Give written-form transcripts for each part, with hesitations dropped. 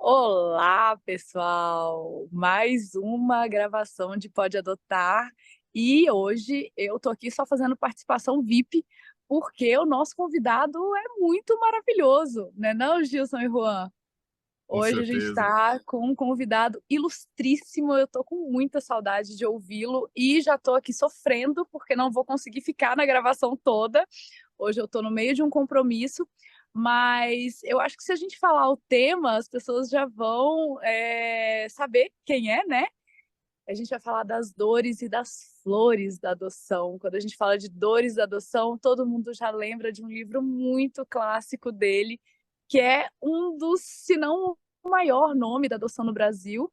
Olá, pessoal! Mais uma gravação de Pode Adotar e hoje eu tô aqui só fazendo participação VIP porque o nosso convidado é muito maravilhoso, né não, Gilson e Juan? Com Hoje a gente certeza. está com um convidado ilustríssimo, eu tô com muita saudade de ouvi-lo e já tô aqui sofrendo porque não vou conseguir ficar na gravação toda. Hoje eu estou no meio de um compromisso, mas eu acho que se a gente falar o tema, as pessoas já vão saber quem é, né? A gente vai falar das dores e das flores da adoção. Quando a gente fala de dores da adoção, todo mundo já lembra de um livro muito clássico dele, que é um dos, se não o maior nome da adoção no Brasil,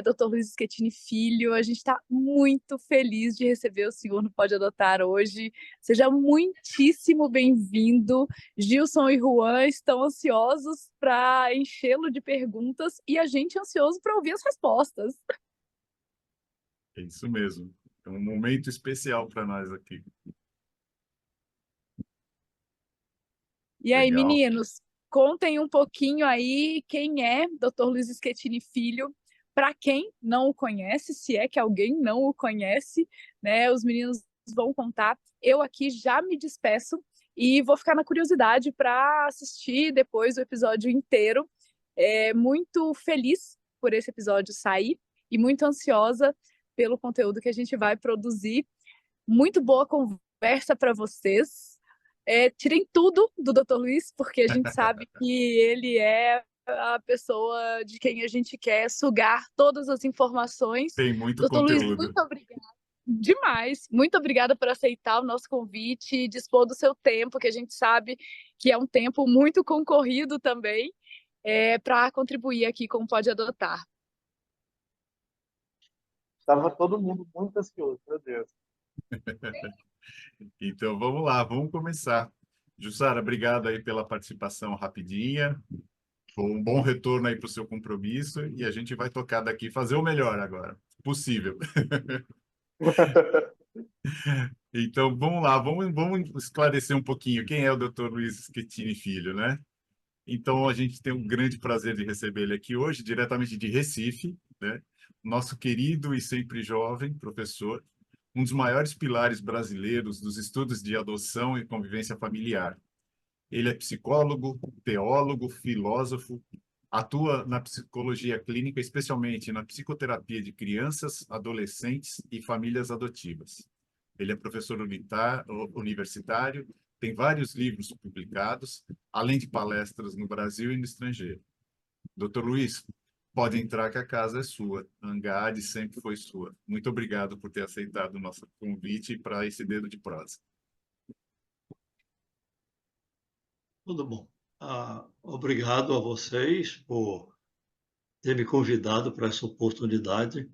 Dr. Luiz Schettini Filho. A gente está muito feliz de receber o senhor no Pode Adotar hoje. Seja muitíssimo bem-vindo. Gilson e Juan estão ansiosos para enchê-lo de perguntas e a gente ansioso para ouvir as respostas. É isso mesmo. É um momento especial para nós aqui. E aí, Legal. meninos, contem um pouquinho aí quem é Dr. Luiz Schettini Filho, para quem não o conhece, se é que alguém não o conhece, né? Os meninos vão contar. Eu aqui já me despeço e vou ficar na curiosidade para assistir depois o episódio inteiro. Muito feliz por esse episódio sair e muito ansiosa pelo conteúdo que a gente vai produzir. Muito boa conversa para vocês. Tirem tudo do Dr. Luiz, porque a gente sabe que ele é a pessoa de quem a gente quer sugar todas as informações. Tem muito Dr. Luiz, conteúdo. muito obrigada. Demais. Muito obrigada por aceitar o nosso convite e dispor do seu tempo, que a gente sabe que é um tempo muito concorrido também, para contribuir aqui com o Pode Adotar. Estava todo mundo muito ansioso, meu Deus. Então, vamos lá, vamos começar. Jussara, obrigado aí pela participação rapidinha. Foi um bom retorno aí para o seu compromisso e a gente vai tocar daqui, fazer o melhor agora, possível. Então, vamos lá, vamos esclarecer um pouquinho quem é o Dr. Luiz Schettini Filho, né? Então, a gente tem um grande prazer de receber ele aqui hoje, diretamente de Recife, né? Nosso querido e sempre jovem professor, um dos maiores pilares brasileiros dos estudos de adoção e convivência familiar. Ele é psicólogo, teólogo, filósofo, atua na psicologia clínica, especialmente na psicoterapia de crianças, adolescentes e famílias adotivas. Ele é professor universitário, tem vários livros publicados, além de palestras no Brasil e no estrangeiro. Doutor Luiz, pode entrar que a casa é sua. A Angade sempre foi sua. Muito obrigado por ter aceitado o nosso convite para esse dedo de prosa. Tudo bom. Obrigado a vocês por ter me convidado para essa oportunidade.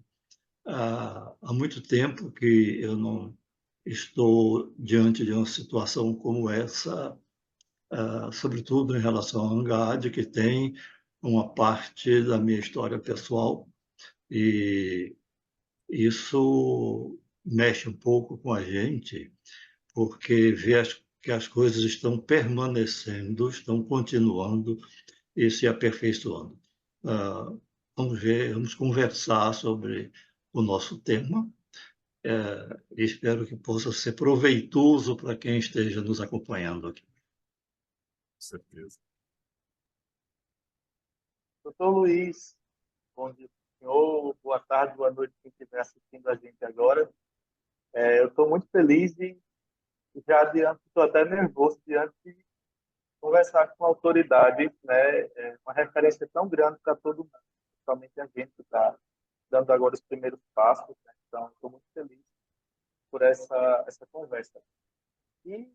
Há muito tempo que eu não estou diante de uma situação como essa, sobretudo em relação à Angad, que tem uma parte da minha história pessoal, e isso mexe um pouco com a gente, porque vê que as coisas estão permanecendo, estão continuando e se aperfeiçoando. Ah, vamos ver, vamos conversar sobre o nosso tema. Espero que possa ser proveitoso para quem esteja nos acompanhando aqui. Com certeza. Doutor Luiz, bom dia, senhor. Boa tarde, boa noite, quem estiver assistindo a gente agora. Eu estou muito feliz e já adianto, estou até nervoso diante de conversar com autoridade, né? Uma referência tão grande para todo mundo, principalmente a gente que está dando agora os primeiros passos, né? Então, estou muito feliz por essa conversa. E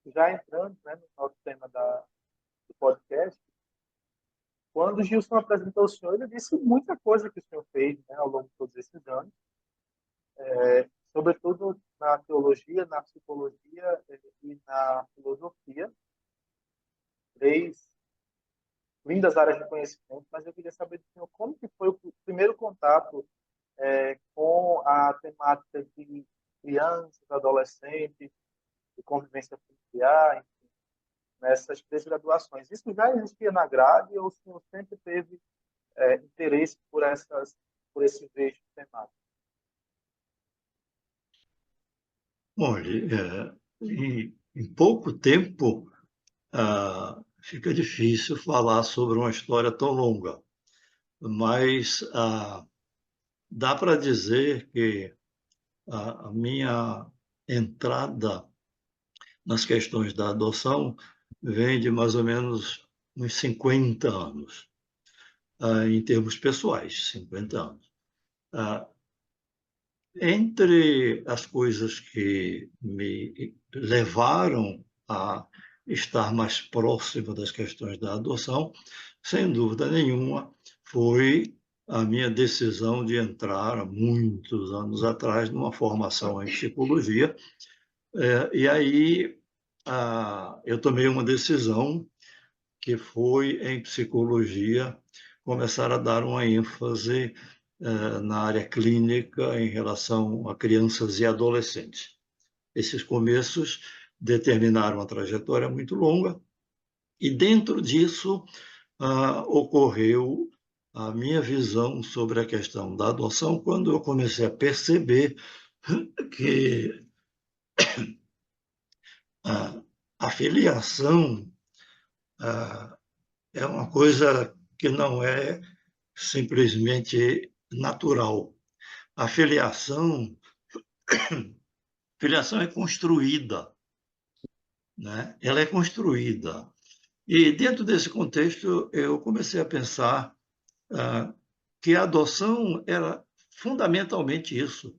já entrando, né, no nosso tema do podcast, quando o Gilson apresentou o senhor, ele disse muita coisa que o senhor fez, né, ao longo de todos esses anos, sobretudo na teologia, na psicologia e na filosofia, três lindas áreas de conhecimento, mas eu queria saber do senhor como que foi o primeiro contato com a temática de crianças, adolescentes, de convivência familiar, enfim, nessas 3 graduações. Isso já existia na grade ou o senhor sempre teve interesse por esses eixos temáticos? Olha, em pouco tempo, fica difícil falar sobre uma história tão longa, mas dá para dizer que a minha entrada nas questões da adoção vem de mais ou menos uns 50 anos, em termos pessoais, 50 anos. Entre as coisas que me levaram a estar mais próximo das questões da adoção, sem dúvida nenhuma, foi a minha decisão de entrar, há muitos anos atrás, numa formação em psicologia. E aí eu tomei uma decisão que foi, em psicologia, começar a dar uma ênfase na área clínica em relação a crianças e adolescentes. Esses começos determinaram uma trajetória muito longa e, dentro disso, ocorreu a minha visão sobre a questão da adoção quando eu comecei a perceber que a filiação é uma coisa que não é simplesmente natural. A filiação é construída, né? Ela é construída. E, dentro desse contexto, eu comecei a pensar que a adoção era fundamentalmente isso.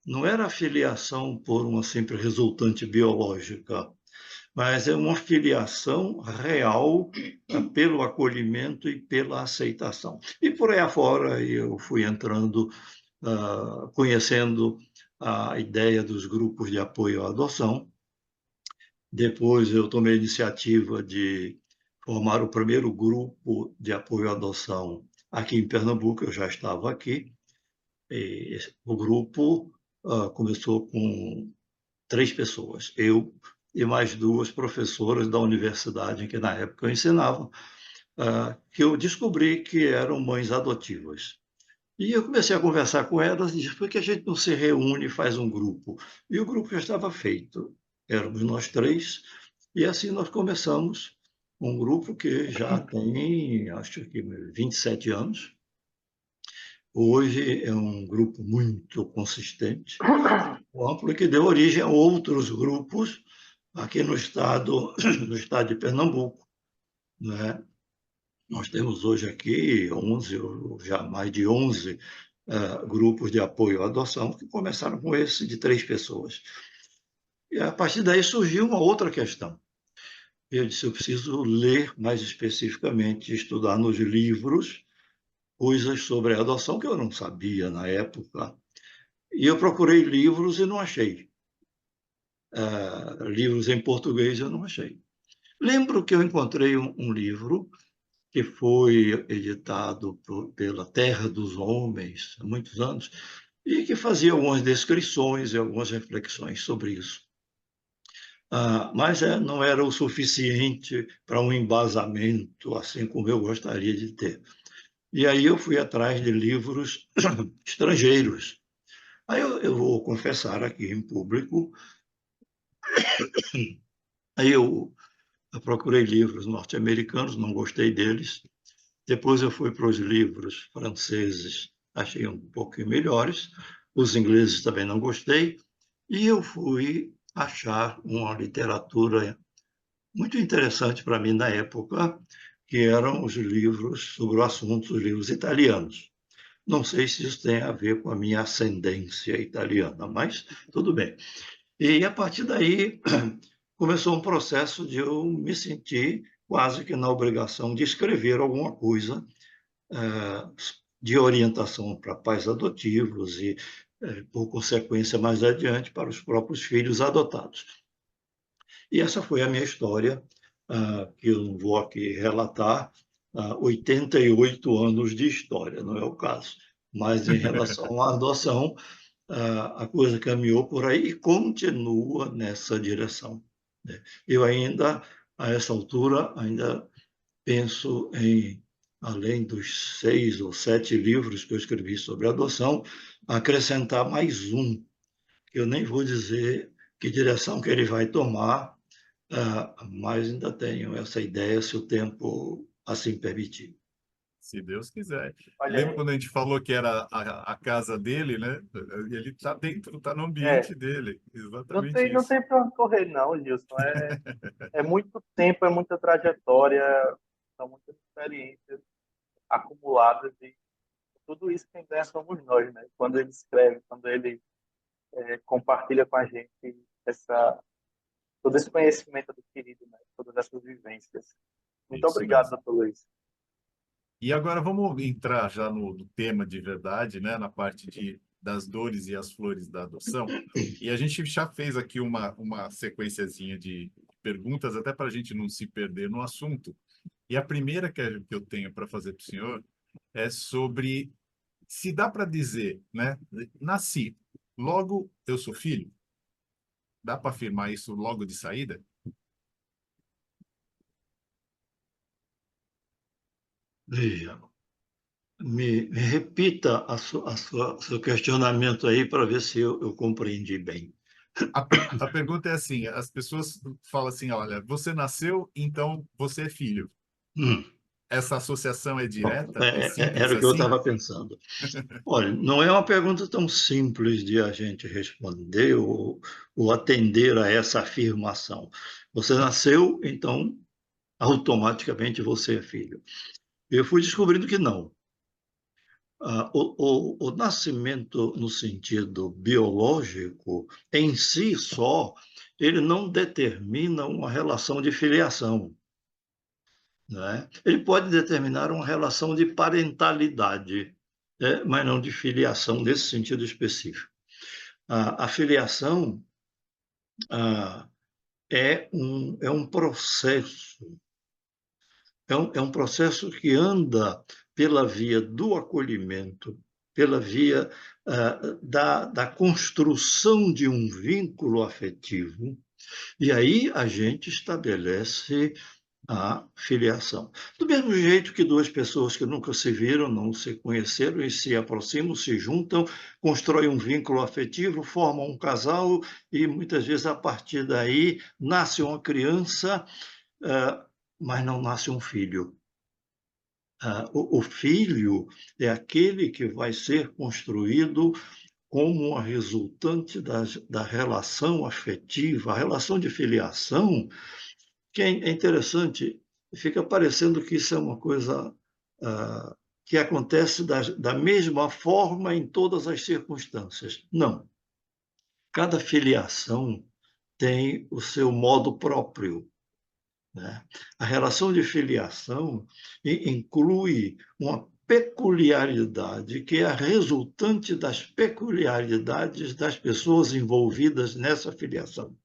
Não era a filiação por uma simples resultante biológica, mas é uma filiação real pelo acolhimento e pela aceitação. E por aí afora eu fui entrando, conhecendo a ideia dos grupos de apoio à adoção. Depois eu tomei a iniciativa de formar o primeiro grupo de apoio à adoção aqui em Pernambuco, eu já estava aqui. E o grupo começou com 3 pessoas, eu e mais 2 professoras da universidade em que na época eu ensinava, que eu descobri que eram mães adotivas. E eu comecei a conversar com elas e disse: por que a gente não se reúne e faz um grupo? E o grupo já estava feito, éramos nós 3, e assim nós começamos um grupo que já tem, acho que 27 anos. Hoje é um grupo muito consistente, amplo, que deu origem a outros grupos aqui no estado de Pernambuco, né? Nós temos hoje aqui 11, ou já mais de 11 grupos de apoio à adoção, que começaram com esse de 3 pessoas. E, a partir daí, surgiu uma outra questão. Eu disse: eu preciso ler mais especificamente, estudar nos livros coisas sobre a adoção que eu não sabia na época. E eu procurei livros e não achei. Livros em português eu não achei. Lembro que eu encontrei um livro que foi editado pela Terra dos Homens há muitos anos e que fazia algumas descrições e algumas reflexões sobre isso. Mas não era o suficiente para um embasamento, assim como eu gostaria de ter. E aí eu fui atrás de livros estrangeiros. Aí eu vou confessar aqui em público, aí eu procurei livros norte-americanos, não gostei deles. Depois eu fui para os livros franceses, achei um pouquinho melhores. Os ingleses também não gostei. E eu fui achar uma literatura muito interessante para mim na época, que eram os livros sobre o assunto, os livros italianos. Não sei se isso tem a ver com a minha ascendência italiana, mas tudo bem. E, a partir daí, começou um processo de eu me sentir quase que na obrigação de escrever alguma coisa de orientação para pais adotivos e, por consequência, mais adiante, para os próprios filhos adotados. E essa foi a minha história, que eu não vou aqui relatar, 88 anos de história, não é o caso. Mas, em relação à adoção, a coisa caminhou por aí e continua nessa direção. Eu ainda a essa altura, ainda penso em, além dos 6 ou 7 livros que eu escrevi sobre adoção, acrescentar mais um, que eu nem vou dizer que direção que ele vai tomar, mas ainda tenho essa ideia, se o tempo assim permitir. Se Deus quiser. Olha Lembra aí. quando a gente falou que era a casa dele, né? Ele está dentro, está no É, ambiente dele. não Exatamente tem, não isso. tem para onde correr, não, Gilson. É muito tempo, é muita trajetória, são muitas experiências acumuladas e tudo isso quem ganha somos nós, né? Quando ele escreve, quando ele compartilha com a gente todo esse conhecimento adquirido, né? Todas essas vivências. Muito Isso obrigado, mesmo. doutor Luiz. E agora vamos entrar já no tema de verdade, né? Na parte das dores e as flores da adoção. E a gente já fez aqui uma sequenciazinha de perguntas, até para a gente não se perder no assunto. E a primeira que eu tenho para fazer para o senhor é sobre se dá para dizer, né? Nasci, logo eu sou filho? Dá para afirmar isso logo de saída? Veja, me repita seu questionamento aí para ver se eu compreendi bem. A pergunta é assim: as pessoas falam assim, olha, você nasceu, então você é filho. Hum, Essa associação é bom, direta? É simples era o que eu assim? estava pensando. Olha, não é uma pergunta tão simples de a gente responder ou atender a essa afirmação. Você nasceu, então automaticamente você é filho. Eu fui descobrindo que não. O nascimento, no sentido biológico, em si só, ele não determina uma relação de filiação, né? Ele pode determinar uma relação de parentalidade, né? Mas não de filiação nesse sentido específico. A filiação é um processo, é um processo que anda pela via do acolhimento, pela via da construção de um vínculo afetivo, e aí a gente estabelece a filiação. Do mesmo jeito que duas pessoas que nunca se viram, não se conheceram e se aproximam, se juntam, constroem um vínculo afetivo, formam um casal e muitas vezes a partir daí nasce uma criança, mas não nasce um filho. O filho é aquele que vai ser construído como uma resultante da relação afetiva, a relação de filiação, que é interessante, fica parecendo que isso é uma coisa que acontece da mesma forma em todas as circunstâncias. Não. Cada filiação tem o seu modo próprio, né? A relação de filiação inclui uma peculiaridade que é a resultante das peculiaridades das pessoas envolvidas nessa filiação.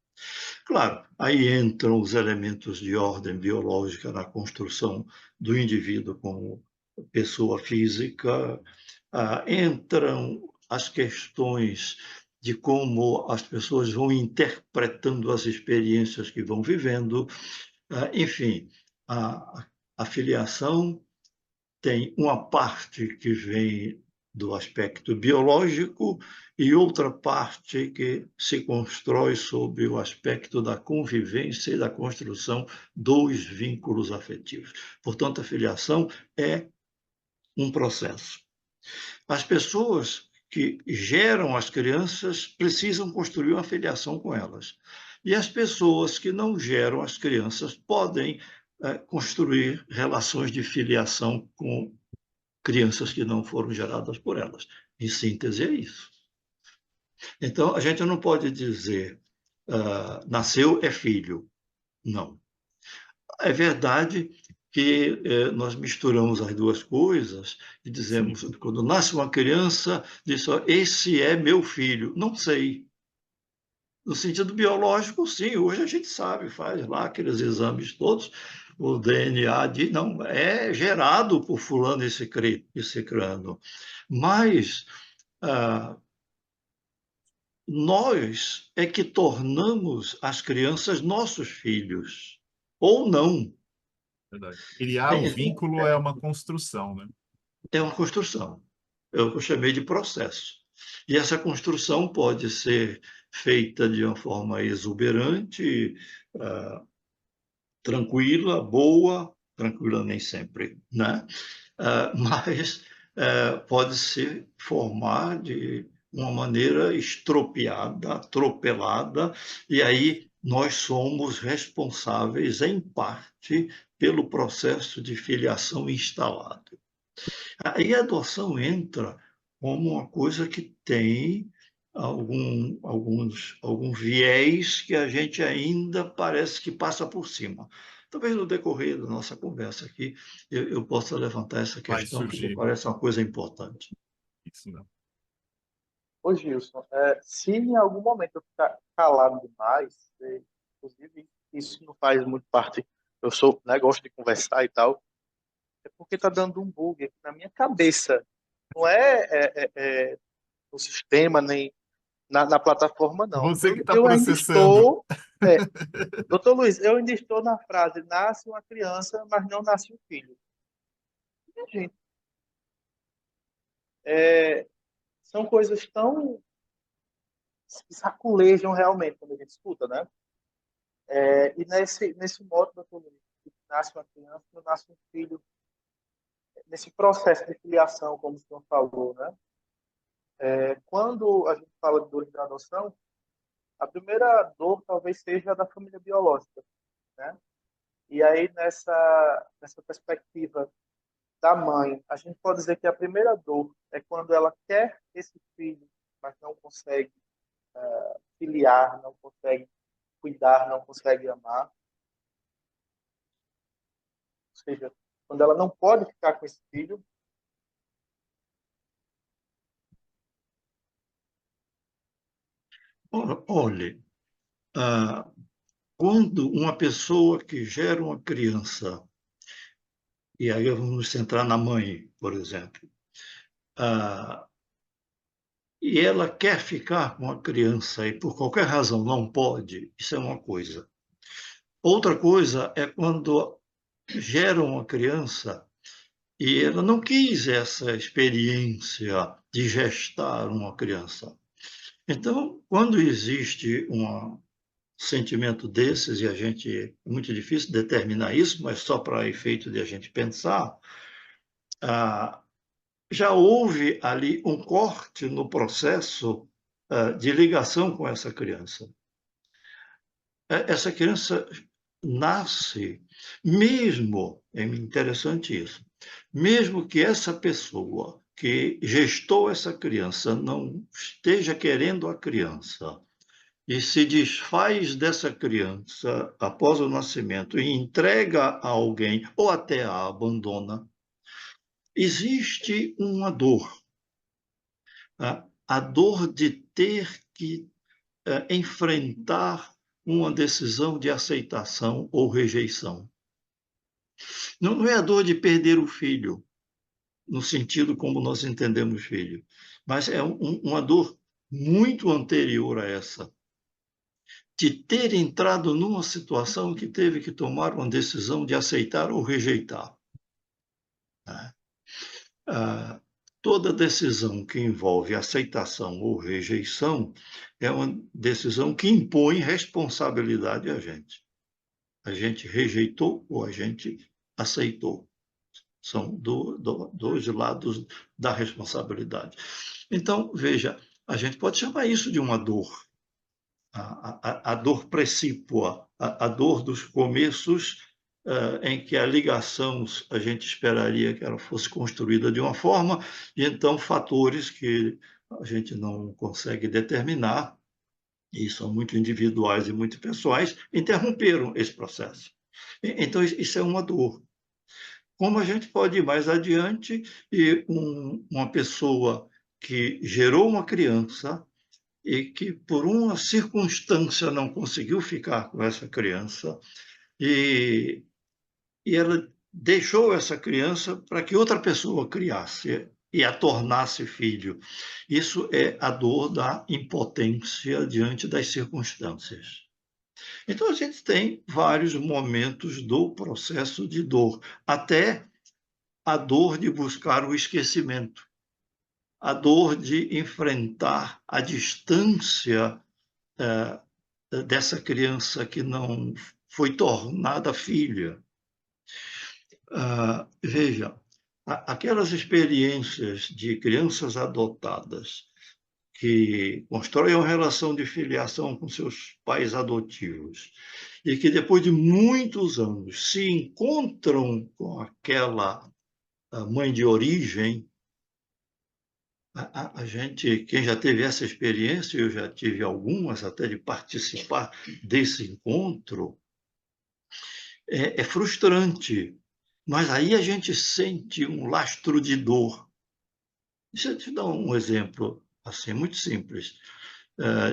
Claro, aí entram os elementos de ordem biológica na construção do indivíduo como pessoa física, entram as questões de como as pessoas vão interpretando as experiências que vão vivendo, enfim, a filiação tem uma parte que vem do aspecto biológico e outra parte que se constrói sobre o aspecto da convivência e da construção dos vínculos afetivos. Portanto, a filiação é um processo. As pessoas que geram as crianças precisam construir uma filiação com elas. E as pessoas que não geram as crianças podem construir relações de filiação com crianças que não foram geradas por elas. Em síntese, é isso. Então, a gente não pode dizer nasceu é filho. Não. É verdade que nós misturamos as duas coisas e dizemos, Sim. quando nasce uma criança, diz, esse é meu filho. Não sei. No sentido biológico, sim, hoje a gente sabe, faz lá aqueles exames todos, o DNA não, é gerado por fulano e cicrano. Mas nós é que tornamos as crianças nossos filhos. ou não. Verdade. Criar o vínculo é uma construção, né? É uma construção. É o que eu chamei de processo. E essa construção pode ser feita de uma forma exuberante, ah, tranquila, boa, tranquila nem sempre, né? Mas pode se formar de uma maneira estropiada, atropelada, e aí nós somos responsáveis, em parte, pelo processo de filiação instalado. Aí a adoção entra como uma coisa que tem algum viés que a gente ainda parece que passa por cima. Talvez no decorrer da nossa conversa aqui eu possa levantar essa Vai questão, que me surgir parece uma coisa importante. isso, não. Ô, Gilson, se em algum momento eu ficar calado demais, inclusive isso não faz muito parte, eu sou, né, gosto de conversar e tal, é porque tá dando um bug aqui na minha cabeça. Não é no sistema, nem na plataforma, não. Você que está Eu ainda processando. estou. É, doutor Luiz, eu ainda estou na frase: nasce uma criança, mas não nasce um filho. Minha gente, é, são coisas tão que saculejam realmente quando a gente escuta, né? E nesse modo, doutor Luiz, que nasce uma criança, não nasce um filho, nesse processo de filiação, como o senhor falou, né? Quando a gente fala de dores da adoção, a primeira dor talvez seja a da família biológica, né? E aí, nessa perspectiva da mãe, a gente pode dizer que a primeira dor é quando ela quer esse filho, mas não consegue filiar, não consegue cuidar, não consegue amar. Ou seja, quando ela não pode ficar com esse filho. Olhe, quando uma pessoa que gera uma criança, e aí vamos nos centrar na mãe, por exemplo, e ela quer ficar com a criança e por qualquer razão não pode, isso é uma coisa. Outra coisa é quando geram uma criança e ela não quis essa experiência de gestar uma criança. Então, quando existe um sentimento desses, e a gente é muito difícil determinar isso, mas só para efeito de a gente pensar, já houve ali um corte no processo de ligação com essa criança. Essa criança nasce, mesmo, é interessante isso, mesmo que essa pessoa que gestou essa criança não esteja querendo a criança e se desfaz dessa criança após o nascimento e entrega a alguém ou até a abandona, existe uma dor, a dor de ter que enfrentar uma decisão de aceitação ou rejeição. Não é a dor de perder o filho, no sentido como nós entendemos filho, mas é uma dor muito anterior a essa, de ter entrado numa situação que teve que tomar uma decisão de aceitar ou rejeitar. Né? Toda decisão que envolve aceitação ou rejeição é uma decisão que impõe responsabilidade a gente. A gente rejeitou ou a gente aceitou. São dois lados da responsabilidade. Então, veja, a gente pode chamar isso de uma dor. A dor precípua, a dor dos começos em que a ligação a gente esperaria que ela fosse construída de uma forma, e então fatores que a gente não consegue determinar, e são muito individuais e muito pessoais, interromperam esse processo. Então, isso é uma dor. Como a gente pode ir mais adiante e uma pessoa que gerou uma criança e que, por uma circunstância, não conseguiu ficar com essa criança, e, e ela deixou essa criança para que outra pessoa criasse e a tornasse filho. Isso é a dor da impotência diante das circunstâncias. Então, a gente tem vários momentos do processo de dor, até a dor de buscar o esquecimento, a dor de enfrentar a distância dessa criança que não foi tornada filha. Veja, aquelas experiências de crianças adotadas que constroem uma relação de filiação com seus pais adotivos e que depois de muitos anos se encontram com aquela mãe de origem, a gente, quem já teve essa experiência, eu já tive algumas até de participar desse encontro, é frustrante, mas aí a gente sente um lastro de dor. Deixa eu te dar um exemplo assim muito simples,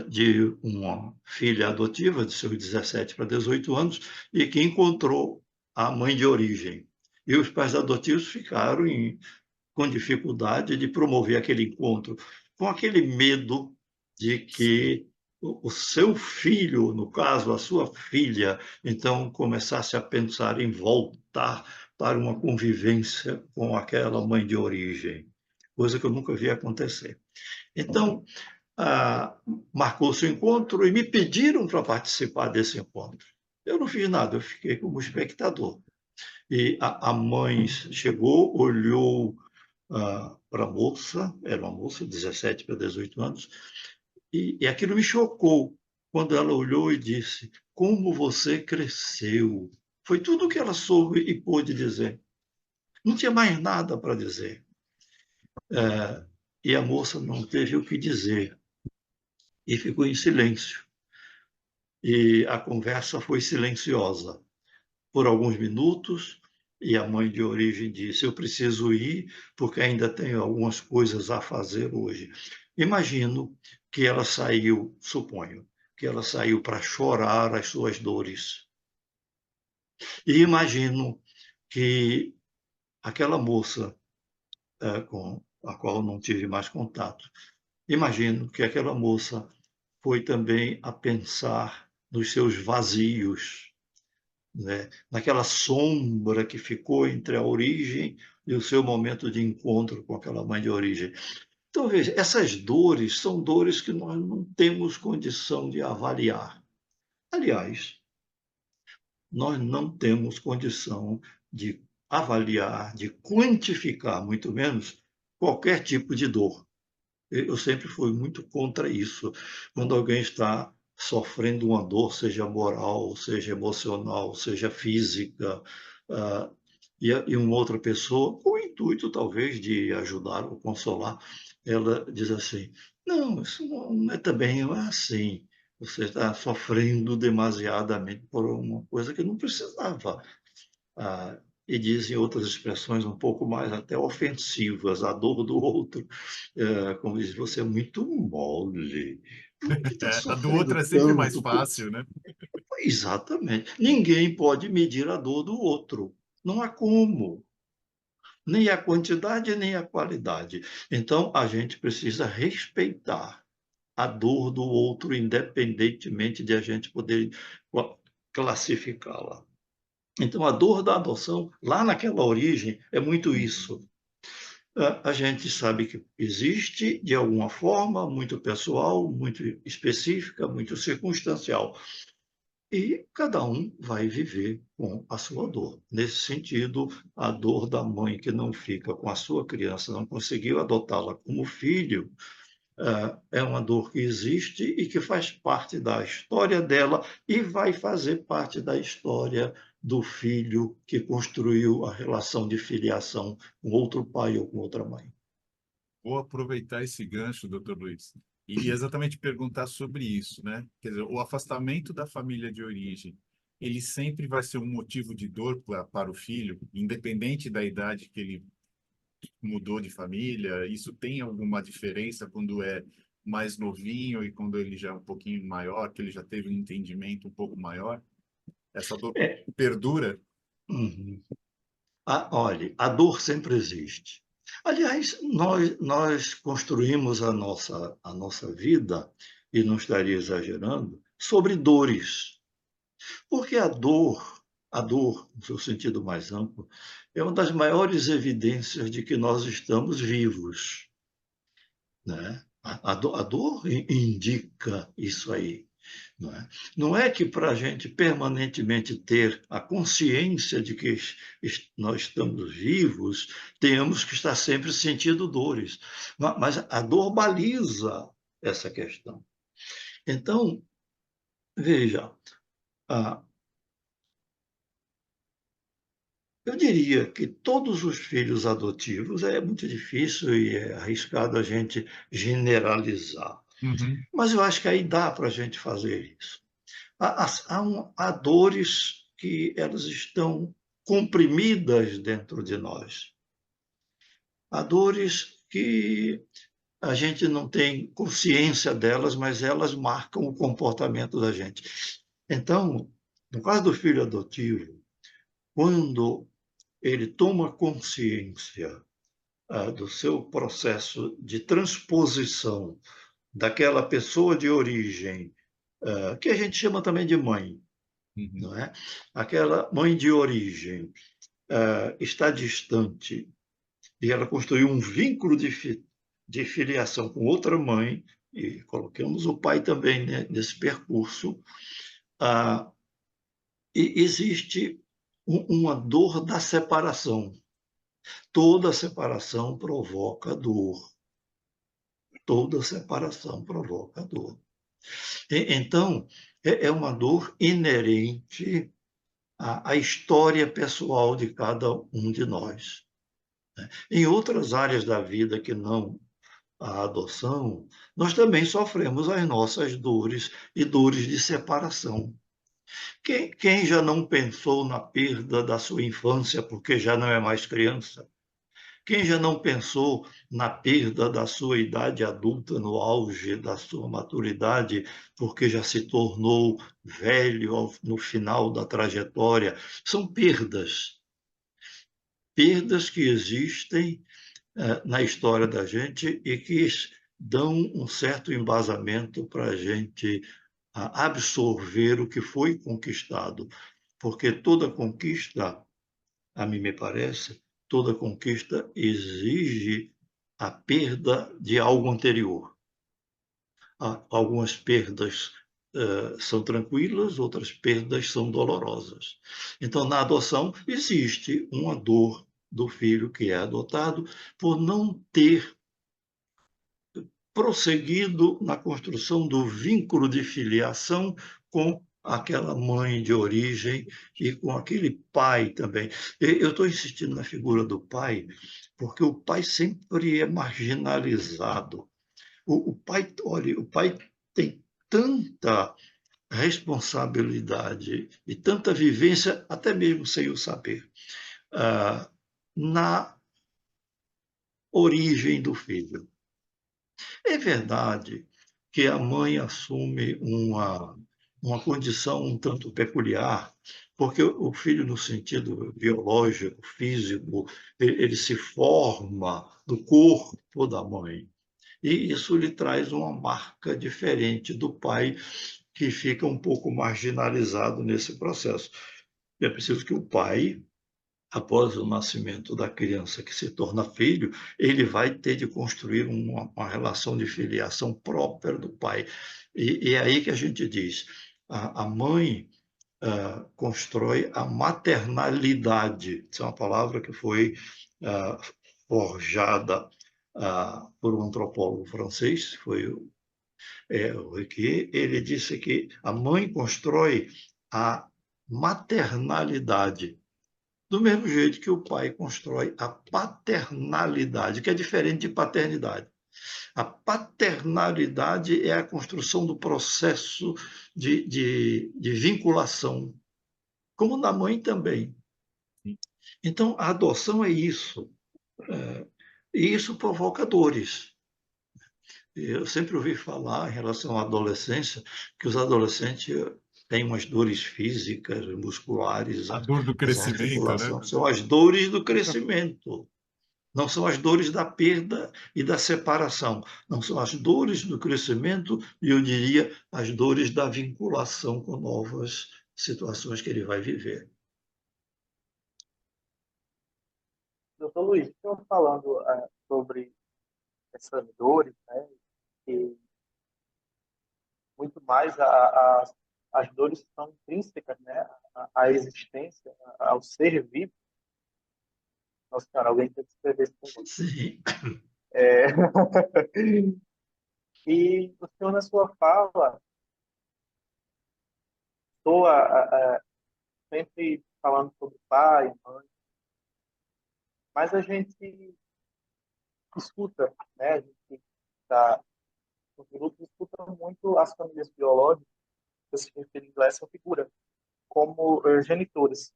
de uma filha adotiva de seus 17 para 18 anos e que encontrou a mãe de origem. E os pais adotivos ficaram com dificuldade de promover aquele encontro, com aquele medo de que o seu filho, no caso, a sua filha, então começasse a pensar em voltar para uma convivência com aquela mãe de origem, coisa que eu nunca vi acontecer. Então, marcou-se o encontro e me pediram para participar desse encontro. Eu não fiz nada, eu fiquei como espectador. E a mãe chegou, olhou para a moça, era uma moça, 17 para 18 anos, e aquilo me chocou quando ela olhou e disse: Como você cresceu. Foi tudo o que ela soube e pôde dizer. Não tinha mais nada para dizer. E a moça não teve o que dizer e ficou em silêncio. E a conversa foi silenciosa por alguns minutos. E a mãe de origem disse: Eu preciso ir, porque ainda tenho algumas coisas a fazer hoje. Imagino que ela saiu, suponho, que ela saiu para chorar as suas dores. E imagino que aquela moça, com a qual eu não tive mais contato, imagino que aquela moça foi também a pensar nos seus vazios, né? Naquela sombra que ficou entre a origem e o seu momento de encontro com aquela mãe de origem. Então, veja, essas dores são dores que nós não temos condição de avaliar. Aliás, nós não temos condição de avaliar, de quantificar, muito menos, qualquer tipo de dor. Eu sempre fui muito contra isso. Quando alguém está sofrendo uma dor, seja moral, seja emocional, seja física, ah, e uma outra pessoa, com o intuito talvez de ajudar ou consolar, ela diz assim: não, isso não é também assim. Você está sofrendo demasiadamente por uma coisa que não precisava. E dizem outras expressões um pouco mais até ofensivas, a dor do outro, como diz, você é muito mole, por que está A do outro sofrendo é sempre mais tanto? fácil, né? Exatamente. Ninguém pode medir a dor do outro. Não há como. Nem a quantidade, nem a qualidade. Então, a gente precisa respeitar a dor do outro, independentemente de a gente poder classificá-la. Então, a dor da adoção, lá naquela origem, é muito isso. A gente sabe que existe, de alguma forma, muito pessoal, muito específica, muito circunstancial. E cada um vai viver com a sua dor. Nesse sentido, a dor da mãe que não fica com a sua criança, não conseguiu adotá-la como filho, é uma dor que existe e que faz parte da história dela e vai fazer parte da história do filho que construiu a relação de filiação com outro pai ou com outra mãe. Vou aproveitar esse gancho, doutor Luiz, e exatamente perguntar sobre isso, né? Quer dizer, o afastamento da família de origem, ele sempre vai ser um motivo de dor para o filho, independente da idade que ele mudou de família? Isso tem alguma diferença quando é mais novinho e quando ele já é um pouquinho maior, que ele já teve um entendimento um pouco maior? Essa dor É, perdura? uhum. Olhe, a dor sempre existe. Aliás, nós construímos a nossa vida, e não estaria exagerando, sobre dores. Porque a dor, no seu sentido mais amplo, é uma das maiores evidências de que nós estamos vivos, né? A dor indica isso aí, não é? Não é que para a gente permanentemente ter a consciência de que nós estamos vivos, tenhamos que estar sempre sentindo dores, mas a dor baliza essa questão. Então, veja, a eu diria que todos os filhos adotivos é muito difícil e é arriscado a gente generalizar, Uhum, mas eu acho que aí dá para a gente fazer isso. Há dores que elas estão comprimidas dentro de nós. Há dores que a gente não tem consciência delas, mas elas marcam o comportamento da gente. Então, no caso do filho adotivo, quando ele toma consciência do seu processo de transposição daquela pessoa de origem, que a gente chama também de mãe, uhum, não é? Aquela mãe de origem está distante e ela construiu um vínculo de filiação com outra mãe, e colocamos o pai também, né, nesse percurso, e existe uma dor da separação. Toda separação provoca dor. Toda separação provoca dor. Então, é uma dor inerente à história pessoal de cada um de nós. Em outras áreas da vida que não a adoção, nós também sofremos as nossas dores e dores de separação. Quem já não pensou na perda da sua infância porque já não é mais criança? Quem já não pensou na perda da sua idade adulta, no auge da sua maturidade, porque já se tornou velho no final da trajetória? São perdas, perdas que existem na história da gente e que dão um certo embasamento para a gente absorver o que foi conquistado, porque toda conquista, a mim me parece, toda conquista exige a perda de algo anterior. Algumas perdas são tranquilas, outras perdas são dolorosas. Então, na adoção, existe uma dor do filho que é adotado por não ter prosseguido na construção do vínculo de filiação com aquela mãe de origem e com aquele pai também. Eu estou insistindo na figura do pai, porque o pai sempre é marginalizado. O pai, olha, o pai tem tanta responsabilidade e tanta vivência, até mesmo sem o saber, na origem do filho. É verdade que a mãe assume uma condição um tanto peculiar, porque o filho, no sentido biológico, físico, ele se forma no corpo da mãe. E isso lhe traz uma marca diferente do pai, que fica um pouco marginalizado nesse processo. É preciso que o pai, após o nascimento da criança que se torna filho, ele vai ter de construir uma relação de filiação própria do pai. E é aí que a gente diz, a mãe constrói a maternalidade. Essa é uma palavra que foi forjada por um antropólogo francês, foi o Riquier. Ele disse que a mãe constrói a maternalidade, do mesmo jeito que o pai constrói a paternalidade, que é diferente de paternidade. A paternalidade é a construção do processo de vinculação, como na mãe também. Então, a adoção é isso. E isso provoca dores. Eu sempre ouvi falar, em relação à adolescência, que os adolescentes têm umas dores físicas, musculares, a dor do as crescimento, né? articulações. São as dores do crescimento. Não são as dores da perda e da separação. Não são as dores do crescimento e, eu diria, as dores da vinculação com novas situações que ele vai viver. Doutor Luiz, estamos falando sobre essas dores, né? E muito mais as dores são intrínsecas, né? À existência, ao ser vivo. Nossa, cara, alguém tem que escrever isso comigo. Sim. É... E o senhor, na sua fala, estou sempre falando sobre pai, mãe, mas a gente escuta, né? A gente está no grupo escuta muito as famílias biológicas se referindo a essa figura como genitores.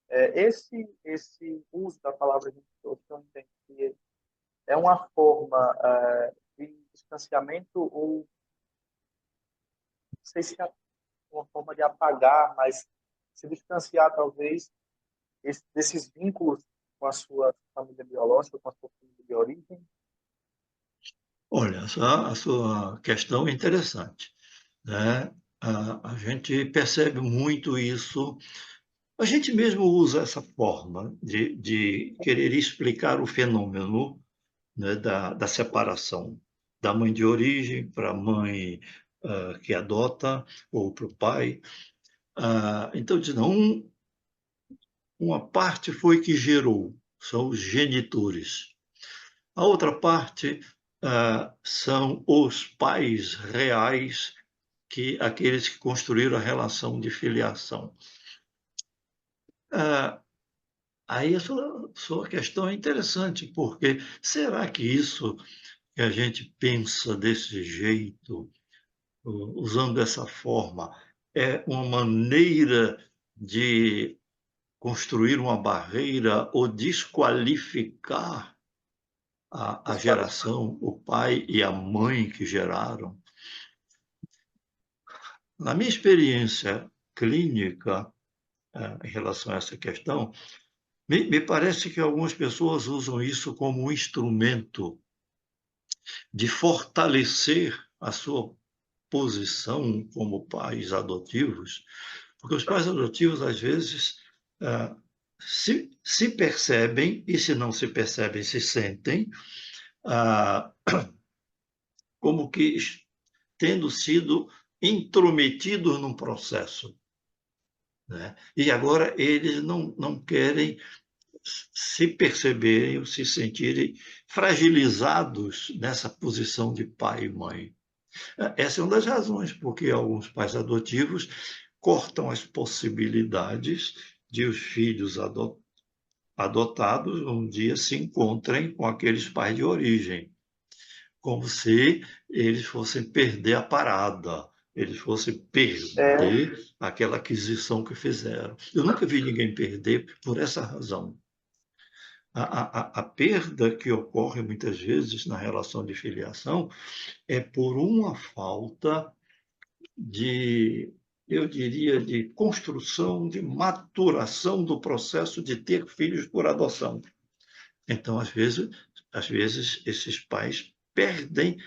Esse uso da palavra genitor, que eu entendo que é uma forma de distanciamento ou não sei se é uma forma de apagar, mas se distanciar talvez desses vínculos com a sua família biológica, com a sua família de origem. Olha, a sua questão é interessante, né? A gente percebe muito isso. A gente mesmo usa essa forma de querer explicar o fenômeno, né, da separação da mãe de origem para a mãe que adota ou para o pai. Então, diz, não, uma parte foi que gerou, são os genitores. A outra parte são os pais reais, aqueles que construíram a relação de filiação. Aí a sua questão é interessante, porque será que isso que a gente pensa desse jeito, usando dessa forma, é uma maneira de construir uma barreira ou desqualificar a geração, o pai e a mãe que geraram? Na minha experiência clínica, em relação a essa questão, me parece que algumas pessoas usam isso como um instrumento de fortalecer a sua posição como pais adotivos, porque os pais adotivos, às vezes, se percebem, e se não se percebem, se sentem, como que tendo sido intrometidos num processo, né? E agora eles não querem se perceberem ou se sentirem fragilizados nessa posição de pai e mãe. Essa é uma das razões porque alguns pais adotivos cortam as possibilidades de os filhos adotados um dia se encontrem com aqueles pais de origem, como se eles fossem perder a parada, eles fossem É, perder aquela aquisição que fizeram. Eu nunca vi ninguém perder por essa razão. A perda que ocorre muitas vezes na relação de filiação é por uma falta de, eu diria, de construção, de maturação do processo de ter filhos por adoção. Então, às vezes esses pais perdem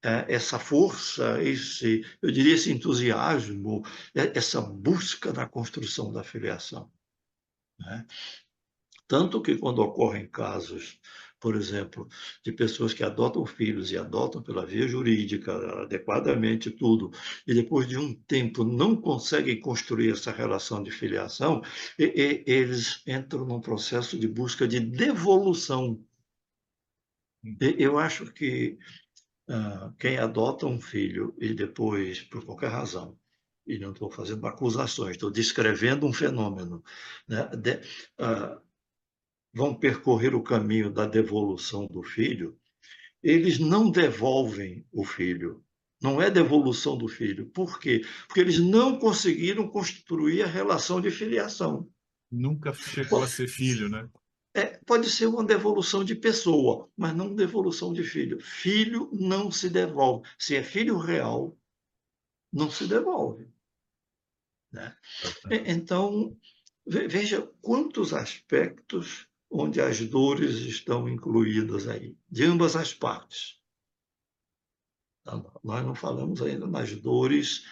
essa força, eu diria, esse entusiasmo, essa busca na construção da filiação, né? Tanto que quando ocorrem casos, por exemplo, de pessoas que adotam filhos e adotam pela via jurídica adequadamente tudo, e depois de um tempo não conseguem construir essa relação de filiação, eles entram num processo de busca de devolução. Eu acho que quem adota um filho e depois, por qualquer razão, e não estou fazendo acusações, estou descrevendo um fenômeno, né, vão percorrer o caminho da devolução do filho, eles não devolvem o filho. Não é devolução do filho. Por quê? Porque eles não conseguiram construir a relação de filiação. Nunca chegou a ser filho, né? Pode ser uma devolução de pessoa, mas não devolução de filho. Filho não se devolve. Se é filho real, não se devolve, né? Então, veja quantos aspectos onde as dores estão incluídas aí, de ambas as partes. Nós não falamos ainda nas dores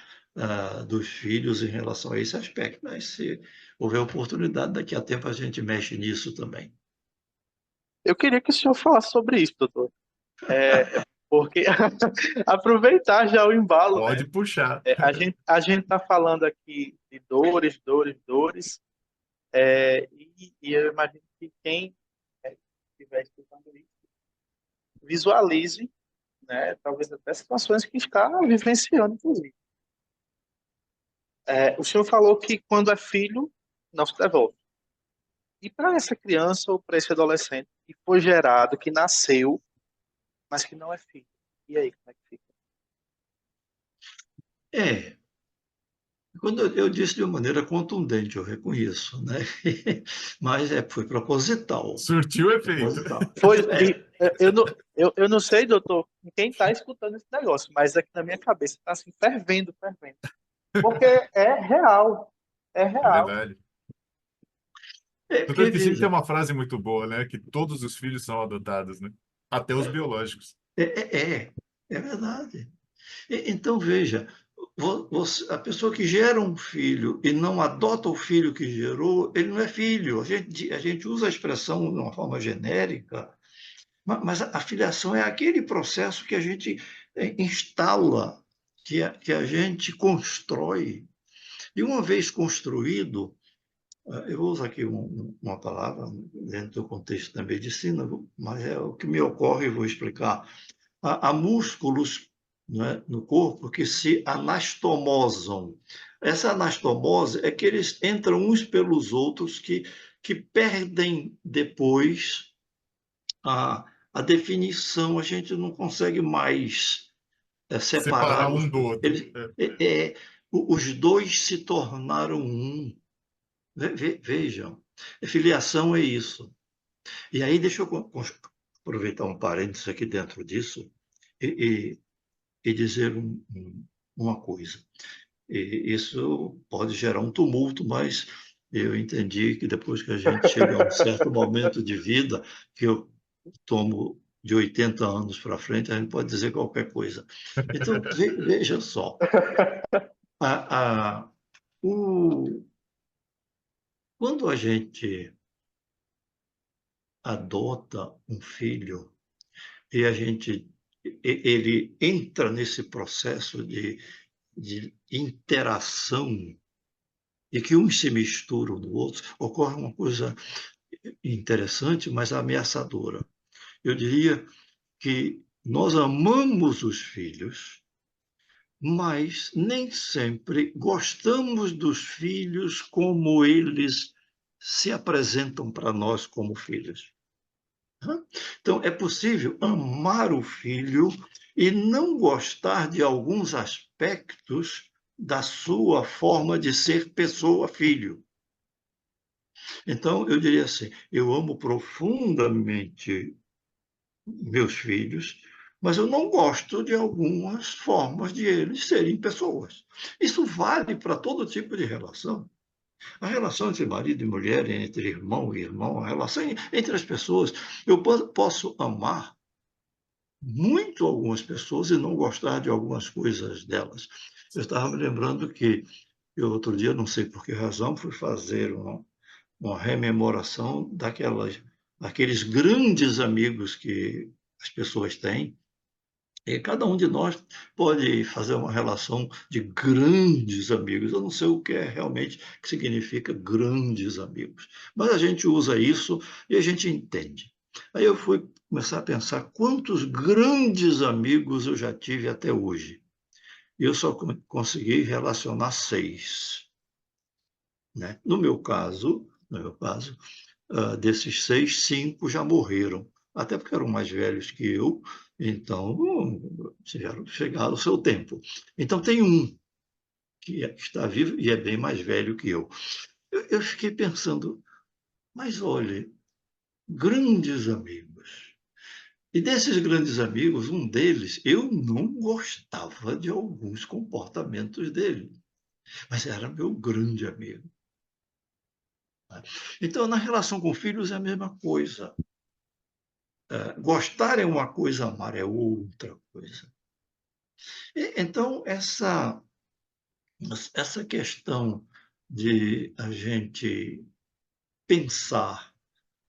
dos filhos em relação a esse aspecto, mas se houver oportunidade, daqui a tempo a gente mexe nisso também. Eu queria que o senhor falasse sobre isso, doutor. Porque aproveitar já o embalo, né? Pode puxar. A gente está falando aqui de dores, dores, dores, e eu imagino que quem estiver escutando isso visualize, né? Talvez até situações que está vivenciando, inclusive. O senhor falou que quando é filho, não se devolve. E para essa criança ou para esse adolescente que foi gerado, que nasceu, mas que não é filho, e aí, como é que fica? É, quando eu disse de uma maneira contundente, eu reconheço, né? Mas foi proposital. Surtiu efeito. Proposital. Foi, eu não sei, doutor, quem está escutando esse negócio, mas aqui na minha cabeça está assim, fervendo, fervendo. Porque é real, é É real. verdade. Doutor Porque, Cristina tem veja, uma frase muito boa, né? Que todos os filhos são adotados, né? Até os biológicos. é verdade. Então, veja, a pessoa que gera um filho e não adota o filho que gerou, ele não é filho. A gente usa a expressão de uma forma genérica, mas a filiação é aquele processo que a gente instala, que a gente constrói. E uma vez construído, eu vou usar aqui uma palavra dentro do contexto da medicina, mas é o que me ocorre e vou explicar. Há músculos, né, no corpo que se anastomosam. Essa anastomose é que eles entram uns pelos outros, que perdem depois a definição, a gente não consegue mais Separar separar um do outro. eles, os dois se tornaram um. Vejam, filiação é isso. E aí, deixa eu aproveitar um parênteses aqui dentro disso e dizer uma coisa. Isso pode gerar um tumulto, mas eu entendi que depois que a gente chega a um certo momento de vida, que eu tomo de 80 anos para frente, a gente pode dizer qualquer coisa. Então, veja só, a, a, o, quando a gente adota um filho e ele entra nesse processo de interação e que uns se misturam no outro, ocorre uma coisa interessante, mas ameaçadora. Eu diria que nós amamos os filhos, mas nem sempre gostamos dos filhos como eles se apresentam para nós como filhos. Então, é possível amar o filho e não gostar de alguns aspectos da sua forma de ser pessoa-filho. Então, eu diria assim: eu amo profundamente meus filhos, mas eu não gosto de algumas formas de eles serem pessoas. Isso vale para todo tipo de relação. A relação entre marido e mulher, entre irmão e irmão, a relação entre as pessoas. Eu posso amar muito algumas pessoas e não gostar de algumas coisas delas. Eu estava me lembrando que eu, outro dia, não sei por que razão, fui fazer uma rememoração daqueles grandes amigos que as pessoas têm. E cada um de nós pode fazer uma relação de grandes amigos. Eu não sei o que é realmente que significa grandes amigos, mas a gente usa isso e a gente entende. Aí eu fui começar a pensar quantos grandes amigos eu já tive até hoje. E eu só consegui relacionar 6, né? No meu caso, desses 6, 5 já morreram, até porque eram mais velhos que eu, então chegaram ao seu tempo. Então tem um que está vivo e é bem mais velho que eu. Eu fiquei pensando, mas olha, grandes amigos. E desses grandes amigos, um deles, eu não gostava de alguns comportamentos dele, mas era meu grande amigo. Então, na relação com filhos é a mesma coisa. Gostar é uma coisa, amar é outra coisa. Então, Mas essa questão de a gente pensar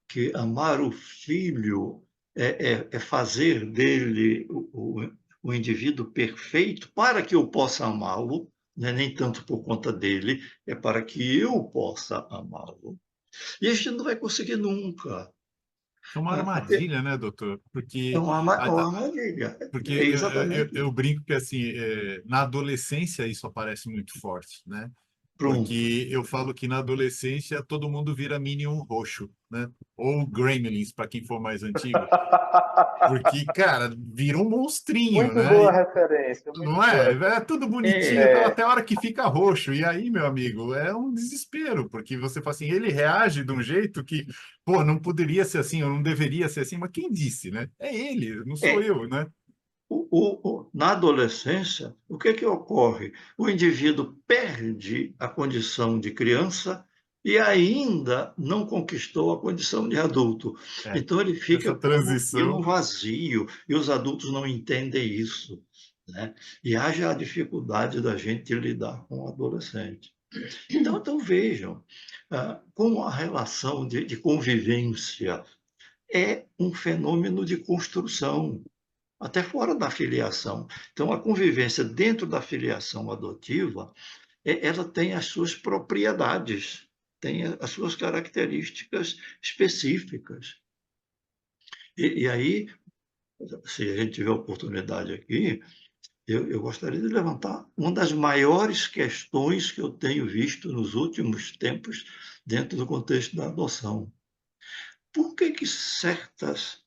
que amar o filho é fazer dele o indivíduo perfeito para que eu possa amá-lo, não é nem tanto por conta dele, é para que eu possa amá-lo. E a gente não vai conseguir nunca. É uma Até armadilha, né, doutor? é Porque, uma armadilha. porque É exatamente eu isso. brinco que, assim, na adolescência isso aparece muito forte, né? Pronto. Porque eu falo que na adolescência todo mundo vira Minion roxo, né? Ou Gremlins, para quem for mais antigo. Porque, cara, vira um monstrinho, Muito né? boa referência, muito Não boa é? É referência. tudo bonitinho É, até a É, hora que fica roxo. E aí, meu amigo, é um desespero, porque você fala assim, ele reage de um jeito que, pô, não poderia ser assim, ou não deveria ser assim, mas quem disse, né? É ele, não sou é, eu, né? na adolescência, o que ocorre? O indivíduo perde a condição de criança e ainda não conquistou a condição de adulto. É, Então, ele fica essa como que no transição. vazio, e os adultos não entendem isso, né? E haja a dificuldade da gente lidar com o adolescente. Então vejam, como a relação de convivência é um fenômeno de construção, até fora da filiação. Então, a convivência dentro da filiação adotiva, ela tem as suas propriedades, tem as suas características específicas. E aí, se a gente tiver oportunidade aqui, eu gostaria de levantar uma das maiores questões que eu tenho visto nos últimos tempos dentro do contexto da adoção. Por que certas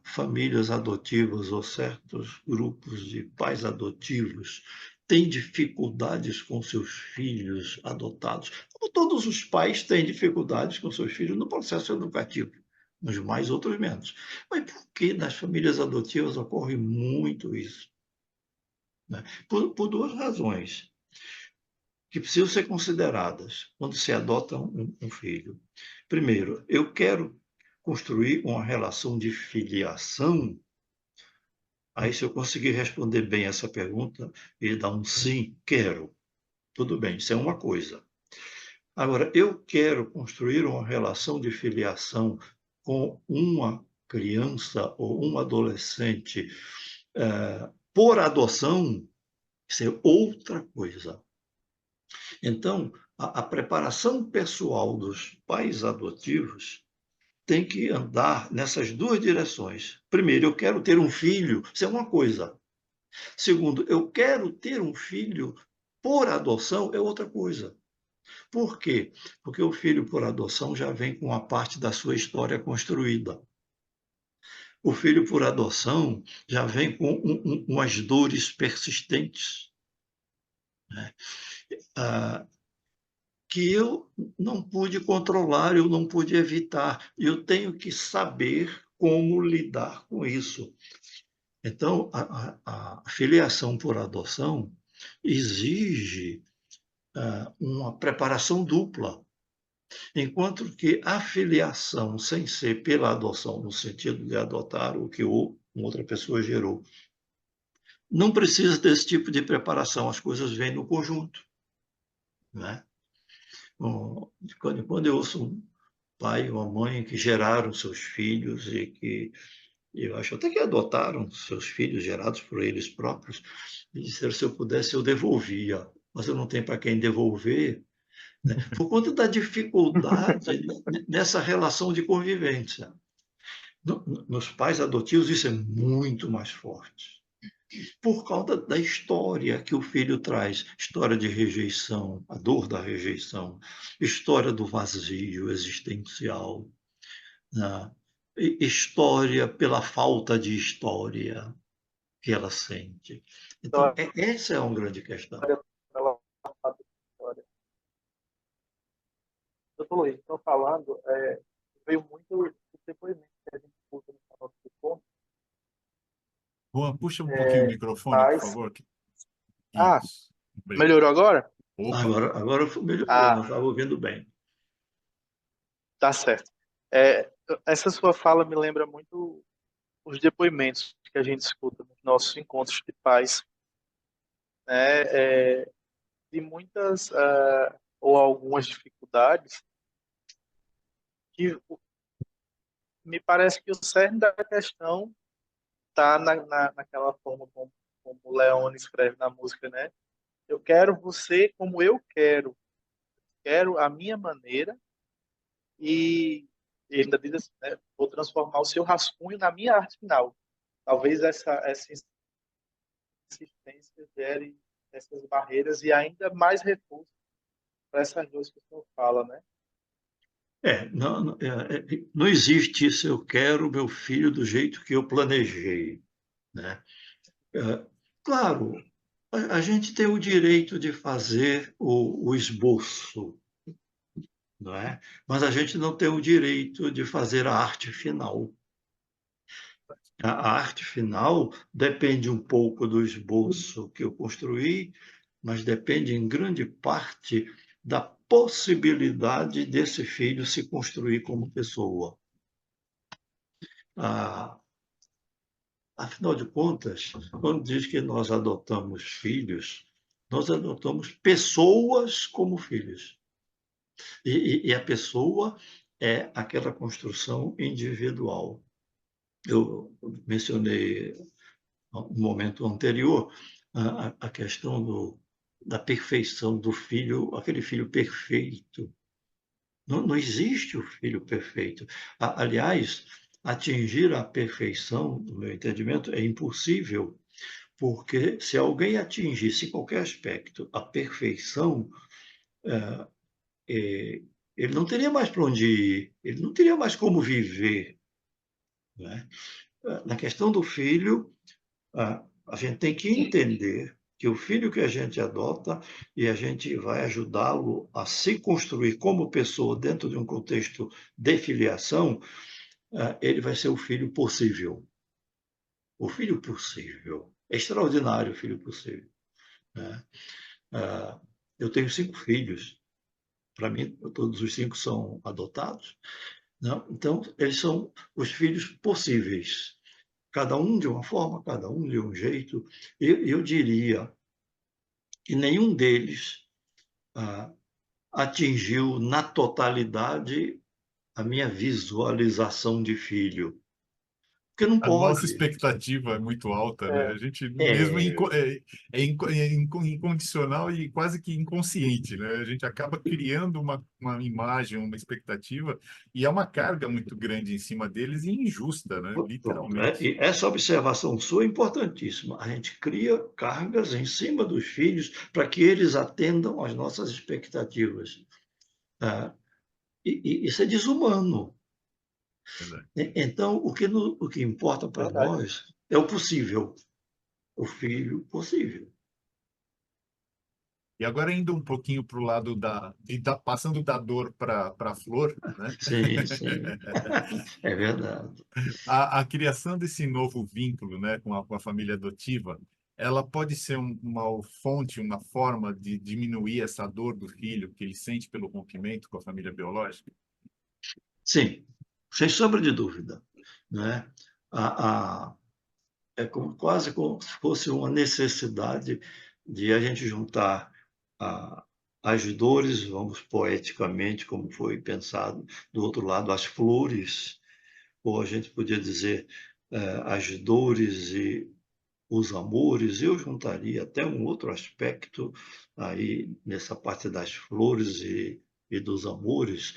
famílias adotivas ou certos grupos de pais adotivos têm dificuldades com seus filhos adotados? Como todos os pais têm dificuldades com seus filhos no processo educativo, uns mais, outros menos. Mas por que nas famílias adotivas ocorre muito isso? Né? Por duas razões que precisam ser consideradas quando se adota um filho. Primeiro, eu quero construir uma relação de filiação. Aí, se eu conseguir responder bem essa pergunta e dar um sim, quero. Tudo bem, isso é uma coisa. Agora, eu quero construir uma relação de filiação com uma criança ou um adolescente por adoção, isso é outra coisa. Então, a preparação pessoal dos pais adotivos tem que andar nessas duas direções. Primeiro, eu quero ter um filho, isso é uma coisa. Segundo, eu quero ter um filho por adoção, é outra coisa. Por quê? Porque o filho por adoção já vem com uma parte da sua história construída. O filho por adoção já vem com umas dores persistentes, né? Ah, que eu não pude controlar, eu não pude evitar. Eu tenho que saber como lidar com isso. Então, a filiação por adoção exige uma preparação dupla, enquanto que a filiação sem ser pela adoção, no sentido de adotar o que outra pessoa gerou, não precisa desse tipo de preparação, as coisas vêm no conjunto, né? Quando eu ouço um pai ou uma mãe que geraram seus filhos e que eu acho até que adotaram seus filhos gerados por eles próprios, e disseram se eu pudesse eu devolvia, mas eu não tenho para quem devolver, né? Por conta da dificuldade nessa relação de convivência. Nos pais adotivos isso é muito mais forte por causa da história que o filho traz, história de rejeição, a dor da rejeição, história do vazio existencial, né? História pela falta de história que ela sente. Então, história essa é uma grande questão. pela fato de história. Doutor Luiz, estou falando, veio muito o depoimento que a gente escuta no canal do ponto, Juan, puxa um pouquinho o microfone, por mas... favor. Ah, Isso. Obrigado. melhorou agora? Opa, Agora melhorou, não Ah, estava ouvindo bem. tá certo. É, essa sua fala me lembra muito os depoimentos que a gente escuta nos nossos encontros de pais, né? de muitas ou algumas dificuldades que me parece que o cerne da questão está naquela forma como o Leone escreve na música, né? Eu quero você como eu quero a minha maneira e ele ainda diz assim, né? Vou transformar o seu rascunho na minha arte final. Talvez essa insistência gere essas barreiras e ainda mais recursos para essas duas que o senhor fala, né? Não existe isso, eu quero meu filho do jeito que eu planejei, né? É, claro, a gente tem o direito de fazer o esboço, não é? Mas a gente não tem o direito de fazer a arte final. A arte final depende um pouco do esboço que eu construí, mas depende em grande parte da possibilidade desse filho se construir como pessoa. Ah, afinal de contas, quando diz que nós adotamos filhos, nós adotamos pessoas como filhos. E a pessoa é aquela construção individual. Eu mencionei no momento anterior a questão da perfeição do filho, aquele filho perfeito. Não existe o filho perfeito. Aliás, atingir a perfeição, no meu entendimento, é impossível, porque se alguém atingisse em qualquer aspecto a perfeição, ele não teria mais para onde ir, ele não teria mais como viver, né? Na questão do filho, a gente tem que entender que o filho que a gente adota e a gente vai ajudá-lo a se construir como pessoa dentro de um contexto de filiação, ele vai ser o filho possível. O filho possível. É extraordinário o filho possível, né? Eu tenho 5 filhos. Para mim, todos os 5 são adotados, né? Então, eles são os filhos possíveis. Cada um de uma forma, cada um de um jeito. Eu diria que nenhum deles ah, atingiu na totalidade a minha visualização de filho. Porque não A nossa pode. expectativa é muito alta, né? A É, gente mesmo É, incondicional e quase que inconsciente, né? A gente acaba criando uma imagem, uma expectativa, e é uma carga muito grande em cima deles e injusta, né? pronto. Literalmente. E essa observação sua é importantíssima. A gente cria cargas em cima dos filhos para que eles atendam às nossas expectativas. Ah, e isso é desumano. Verdade. Então, o que importa para verdade. nós é o possível, o filho possível. E agora indo um pouquinho para o lado passando da dor para a flor, né? Sim, sim, é verdade. A criação desse novo vínculo, né, com a família adotiva, ela pode ser uma fonte, uma forma de diminuir essa dor do filho que ele sente pelo rompimento com a família biológica? Sim, sem sombra de dúvida, né? É quase como se fosse uma necessidade de a gente juntar a, as dores, vamos poeticamente, como foi pensado, do outro lado, as flores, ou a gente podia dizer as dores e os amores. Eu juntaria até um outro aspecto aí nessa parte das flores e dos amores.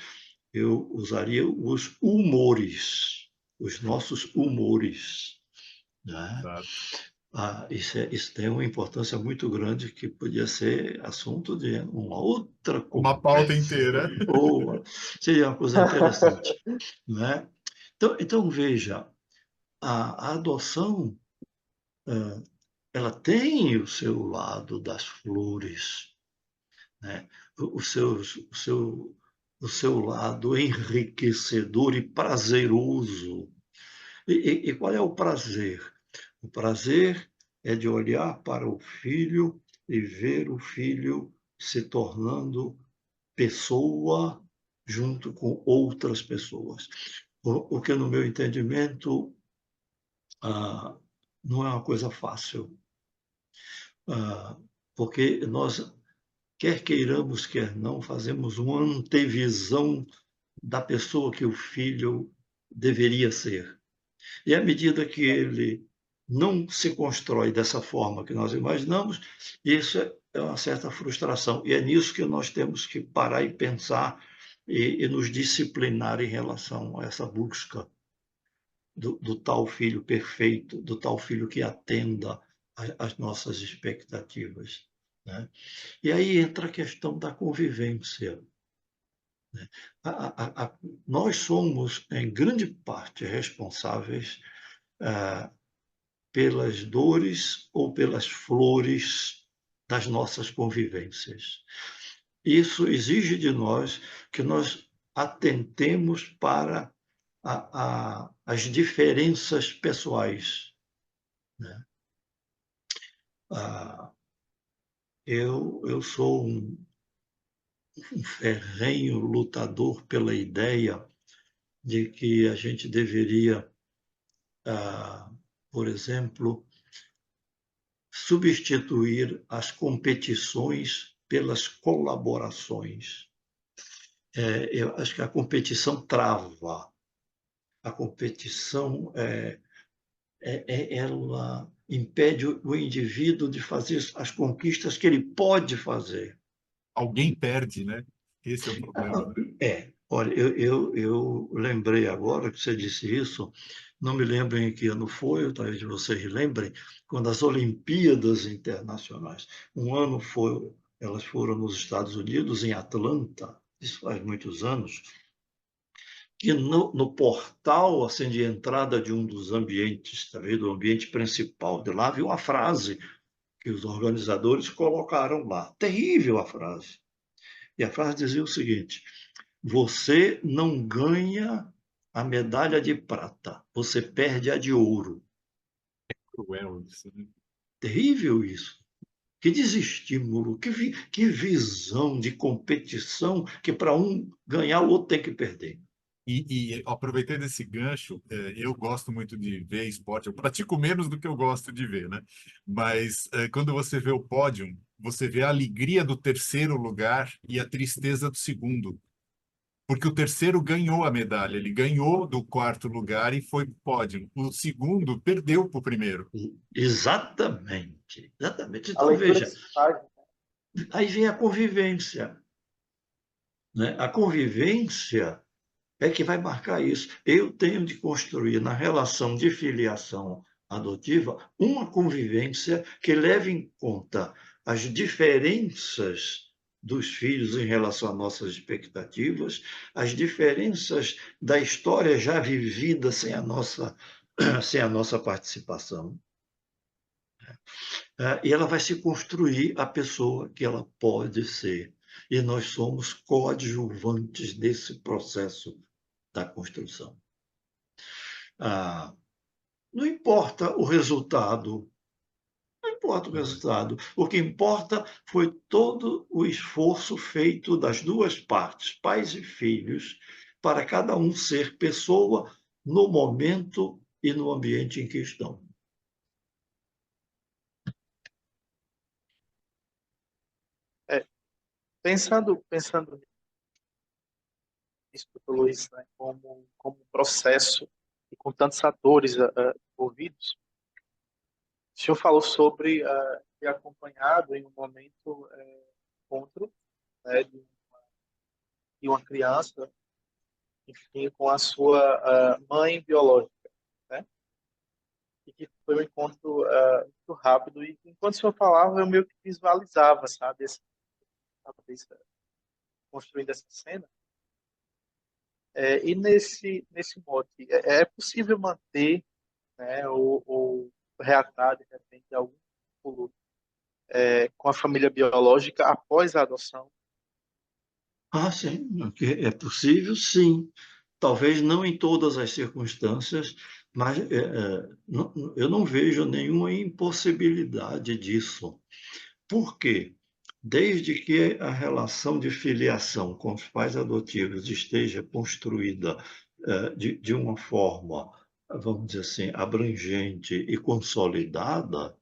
Eu usaria os humores, os nossos humores, né? Exato. Isso tem uma importância muito grande que podia ser assunto de uma outra Uma pauta conversa, inteira. ou seria uma coisa interessante, né? Então veja, a adoção, ela tem o seu lado das flores, né? O seu lado enriquecedor e prazeroso. E qual é o prazer? O prazer é de olhar para o filho e ver o filho se tornando pessoa junto com outras pessoas. O que, no meu entendimento, ah, não é uma coisa fácil, porque nós quer queiramos, quer não, fazemos uma antevisão da pessoa que o filho deveria ser. E à medida que ele não se constrói dessa forma que nós imaginamos, isso é uma certa frustração. E é nisso que nós temos que parar e pensar e nos disciplinar em relação a essa busca do tal filho perfeito, do tal filho que atenda às nossas expectativas, né? E aí entra a questão da convivência, né? Nós somos, em grande parte, responsáveis pelas dores ou pelas flores das nossas convivências. Isso exige de nós que nós atentemos para as diferenças pessoais, né? Eu sou um ferrenho lutador pela ideia de que a gente deveria, por exemplo, substituir as competições pelas colaborações. Eu acho que a competição trava. A competição ela impede o indivíduo de fazer as conquistas que ele pode fazer. Alguém perde, né? Esse é o problema, né? Olha, eu lembrei agora que você disse isso, não me lembro em que ano foi, talvez vocês lembrem, quando as Olimpíadas Internacionais, um ano elas foram nos Estados Unidos, em Atlanta, isso faz muitos anos, que no portal assim, de entrada de um dos ambientes, talvez do ambiente principal de lá, havia uma frase que os organizadores colocaram lá. Terrível a frase. E a frase dizia o seguinte: você não ganha a medalha de prata, você perde a de ouro. Cruel isso, né? Terrível isso. Que desestímulo, que visão de competição que para um ganhar, o outro tem que perder. E aproveitando esse gancho, eu gosto muito de ver esporte. Eu pratico menos do que eu gosto de ver, né? Mas quando você vê o pódio, você vê a alegria do terceiro lugar e a tristeza do segundo. Porque o terceiro ganhou a medalha, ele ganhou do quarto lugar e foi pro pódio. O segundo perdeu para o primeiro. Exatamente, exatamente. A Então, leitura que veja, se faz, aí vem a convivência, né? A convivência é que vai marcar isso. Eu tenho de construir na relação de filiação adotiva uma convivência que leve em conta as diferenças dos filhos em relação às nossas expectativas, as diferenças da história já vivida sem a nossa participação. E ela vai se construir a pessoa que ela pode ser. E nós somos coadjuvantes desse processo da construção. Não importa o resultado, não importa o resultado. O que importa foi todo o esforço feito das duas partes, pais e filhos, para cada um ser pessoa no momento e no ambiente em que estão. é, pensando nisso, doutor Luiz, né, como um processo e com tantos atores envolvidos, o senhor falou sobre ter acompanhado em um momento encontro, né, de uma criança, enfim, com a sua mãe biológica, né? E que foi um encontro muito rápido. E enquanto o senhor falava, eu meio que visualizava, sabe, construindo essa cena. E nesse mote, é possível manter, né, ou reatar, de repente, algum vínculo com a família biológica após a adoção? Sim, é possível, sim. Talvez não em todas as circunstâncias, mas eu não vejo nenhuma impossibilidade disso. Por quê? Desde que a relação de filiação com os pais adotivos esteja construída de uma forma, vamos dizer assim, abrangente e consolidada,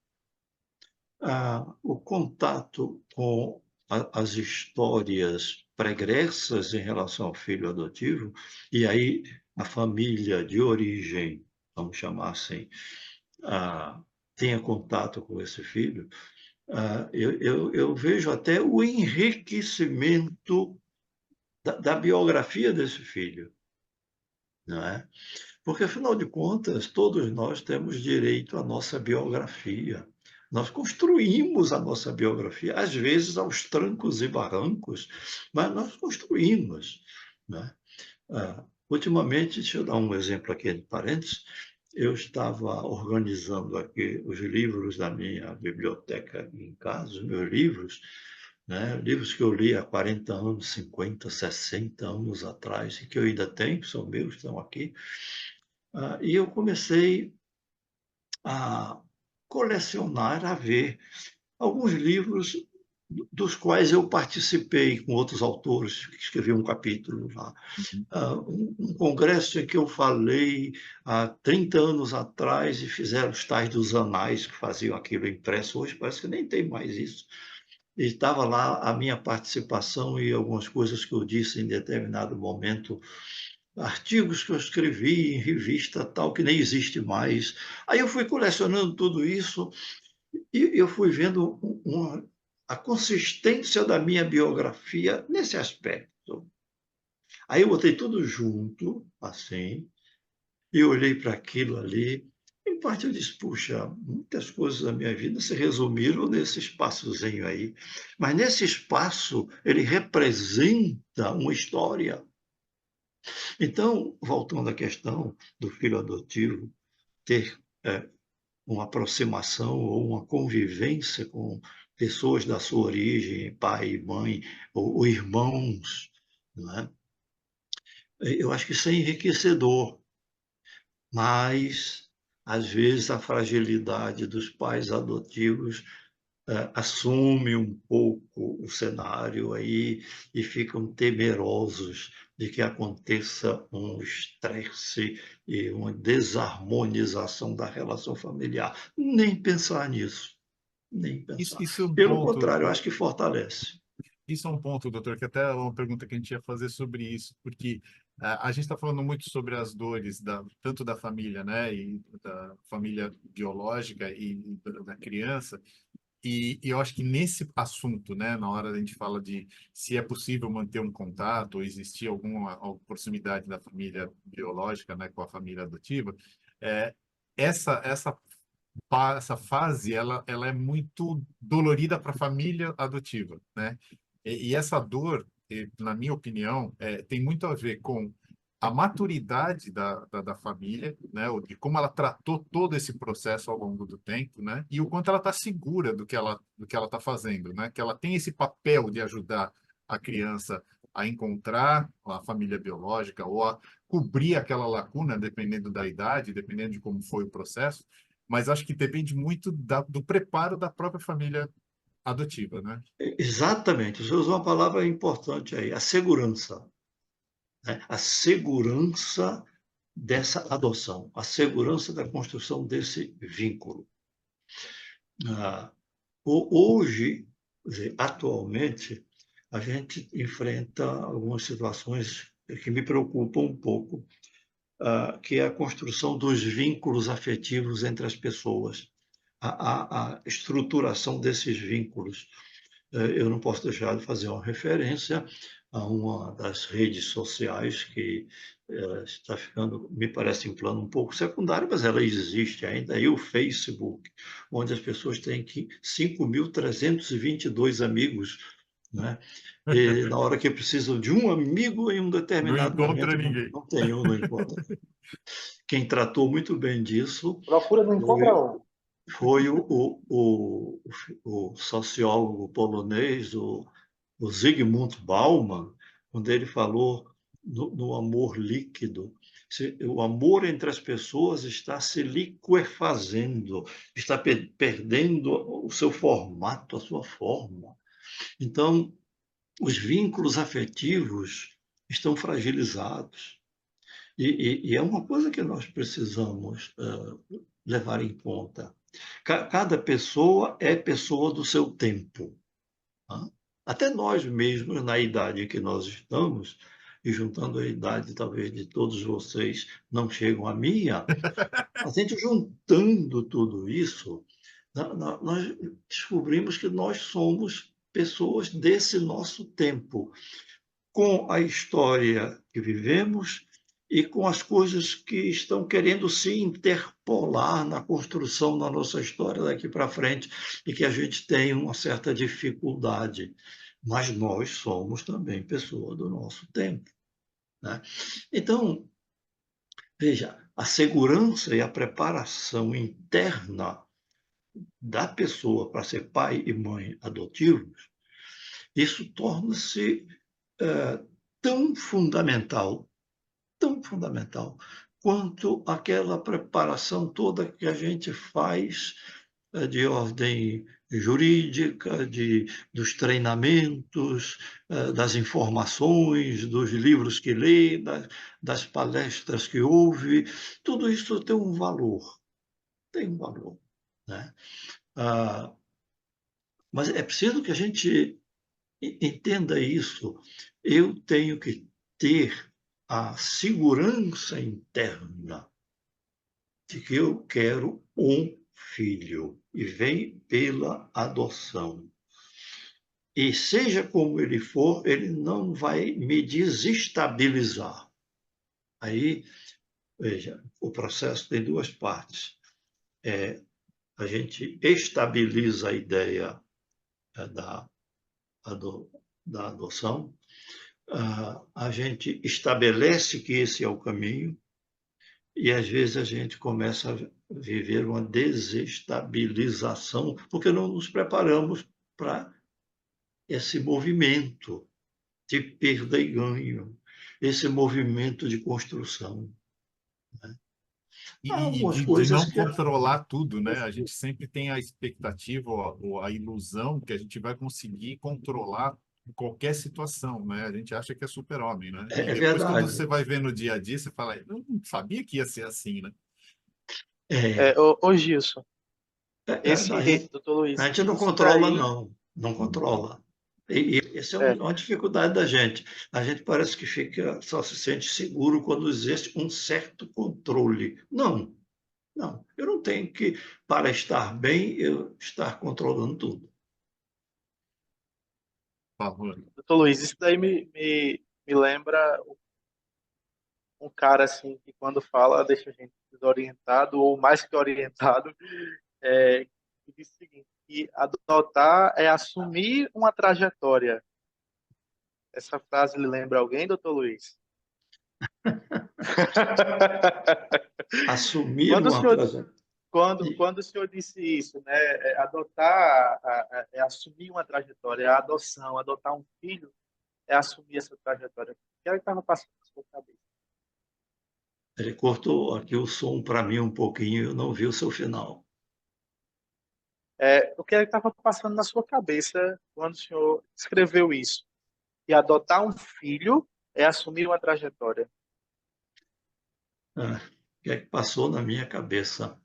o contato com as histórias pregressas em relação ao filho adotivo, e aí a família de origem, vamos chamar assim, tenha contato com esse filho, eu vejo até o enriquecimento da biografia desse filho, não é? Porque, afinal de contas, todos nós temos direito à nossa biografia. Nós construímos a nossa biografia, às vezes aos trancos e barrancos, mas nós construímos, né? Ultimamente, deixa eu dar um exemplo aqui de parênteses, eu estava organizando aqui os livros da minha biblioteca em casa, os meus livros, né? Livros que eu li há 40 anos, 50, 60 anos atrás, e que eu ainda tenho, que são meus, estão aqui. E eu comecei a colecionar, a ver alguns livros dos quais eu participei com outros autores, que escrevi um capítulo lá. Uhum. Um congresso em que eu falei há 30 anos atrás e fizeram os tais dos anais que faziam aquilo impresso. Hoje parece que nem tem mais isso. E estava lá a minha participação e algumas coisas que eu disse em determinado momento, artigos que eu escrevi em revista tal, que nem existe mais. Aí eu fui colecionando tudo isso e eu fui vendo a consistência da minha biografia nesse aspecto. Aí eu botei tudo junto, assim, e olhei para aquilo ali. Em parte eu disse, puxa, muitas coisas da minha vida se resumiram nesse espaçozinho aí. Mas nesse espaço, ele representa uma história. Então, voltando à questão do filho adotivo, ter uma aproximação ou uma convivência com pessoas da sua origem, pai, mãe ou irmãos, não é? Eu acho que isso é enriquecedor, mas às vezes a fragilidade dos pais adotivos assume um pouco o cenário aí e ficam temerosos de que aconteça um estresse e uma desarmonização da relação familiar. Nem pensar nisso, nem pensar. Isso é um Pelo ponto. contrário, eu acho que fortalece. Isso é um ponto, doutor, que até é uma pergunta que a gente ia fazer sobre isso, porque a gente está falando muito sobre as dores tanto da família, né, e da família biológica e da criança, e eu acho que nesse assunto, né, na hora a gente fala de se é possível manter um contato ou existir alguma proximidade da família biológica, né, com a família adotiva, é, essa fase ela é muito dolorida para a família adotiva, né? E essa dor, na minha opinião, tem muito a ver com a maturidade da família, né? De como ela tratou todo esse processo ao longo do tempo, né? E o quanto ela está segura do que ela está fazendo, né? Que ela tem esse papel de ajudar a criança a encontrar a família biológica ou a cobrir aquela lacuna, dependendo da idade, dependendo de como foi o processo. Mas acho que depende muito do preparo da própria família adotiva, né? Exatamente, você usou uma palavra importante aí, a segurança, né? A segurança dessa adoção, a segurança da construção desse vínculo. Hoje, quer dizer, atualmente, a gente enfrenta algumas situações que me preocupam um pouco, que é a construção dos vínculos afetivos entre as pessoas, a estruturação desses vínculos. Eu não posso deixar de fazer uma referência a uma das redes sociais que está ficando, me parece, em plano um pouco secundário, mas ela existe ainda, e o Facebook, onde as pessoas têm 5.322 amigos, né? E na hora que precisam de um amigo em um Não determinado encontra momento, ninguém. não tem um, não encontra. Quem tratou muito bem disso Procura, não encontra foi um. foi o sociólogo polonês, o Zygmunt Bauman, quando ele falou no amor líquido. O amor entre as pessoas está se liquefazendo, está perdendo o seu formato, a sua forma. Então, os vínculos afetivos estão fragilizados. E é uma coisa que nós precisamos levar em conta. Cada pessoa é pessoa do seu tempo. Tá? Até nós mesmos, na idade em que nós estamos, e juntando a idade talvez de todos vocês, não chegam à minha, a gente juntando tudo isso, nós descobrimos que nós somos pessoas desse nosso tempo, com a história que vivemos e com as coisas que estão querendo se interpolar na construção da nossa história daqui para frente e que a gente tem uma certa dificuldade. Mas nós somos também pessoas do nosso tempo, né? Então, veja, a segurança e a preparação interna da pessoa para ser pai e mãe adotivos, isso torna-se tão fundamental, quanto aquela preparação toda que a gente faz de ordem jurídica, dos treinamentos, das informações, dos livros que lê, das palestras que ouve, tudo isso tem um valor, né? Mas é preciso que a gente entenda isso. Eu tenho que ter a segurança interna de que eu quero um filho e vem pela adoção. E seja como ele for, ele não vai me desestabilizar. Aí, veja, o processo tem duas partes. A gente estabiliza a ideia da, da adoção, a gente estabelece que esse é o caminho, e às vezes a gente começa a viver uma desestabilização, porque não nos preparamos para esse movimento de perda e ganho, esse movimento de construção, né? Há E algumas de coisas não que... controlar tudo, né? A gente sempre tem a expectativa ou a ilusão que a gente vai conseguir controlar qualquer situação, né? A gente acha que é super-homem, né? E É depois, quando você verdade. vai ver no dia a dia, você fala, eu não sabia que ia ser assim, né? É, Ô Gilson, doutor a Luiz, gente não isso controla, daí não controla. E essa é é, uma dificuldade da gente. A gente parece que fica, só se sente seguro quando existe um certo controle. Não, não. Eu não tenho que, para estar bem, eu estar controlando tudo. Por favor. doutor Luiz, isso daí me lembra um cara assim que quando fala deixa a gente desorientado ou mais que orientado, que diz o seguinte, que adotar é assumir uma trajetória. Essa frase lhe lembra alguém, doutor Luiz? Assumir Quando o uma senhor trajetória. quando o senhor disse isso, né, adotar é assumir uma trajetória, a adoção, adotar um filho é assumir essa trajetória. O que estava passando na sua cabeça? Ele cortou aqui o som para mim um pouquinho, eu não vi o seu final. O que estava passando na sua cabeça quando o senhor escreveu isso? E adotar um filho é assumir uma trajetória. O que é que passou na minha cabeça?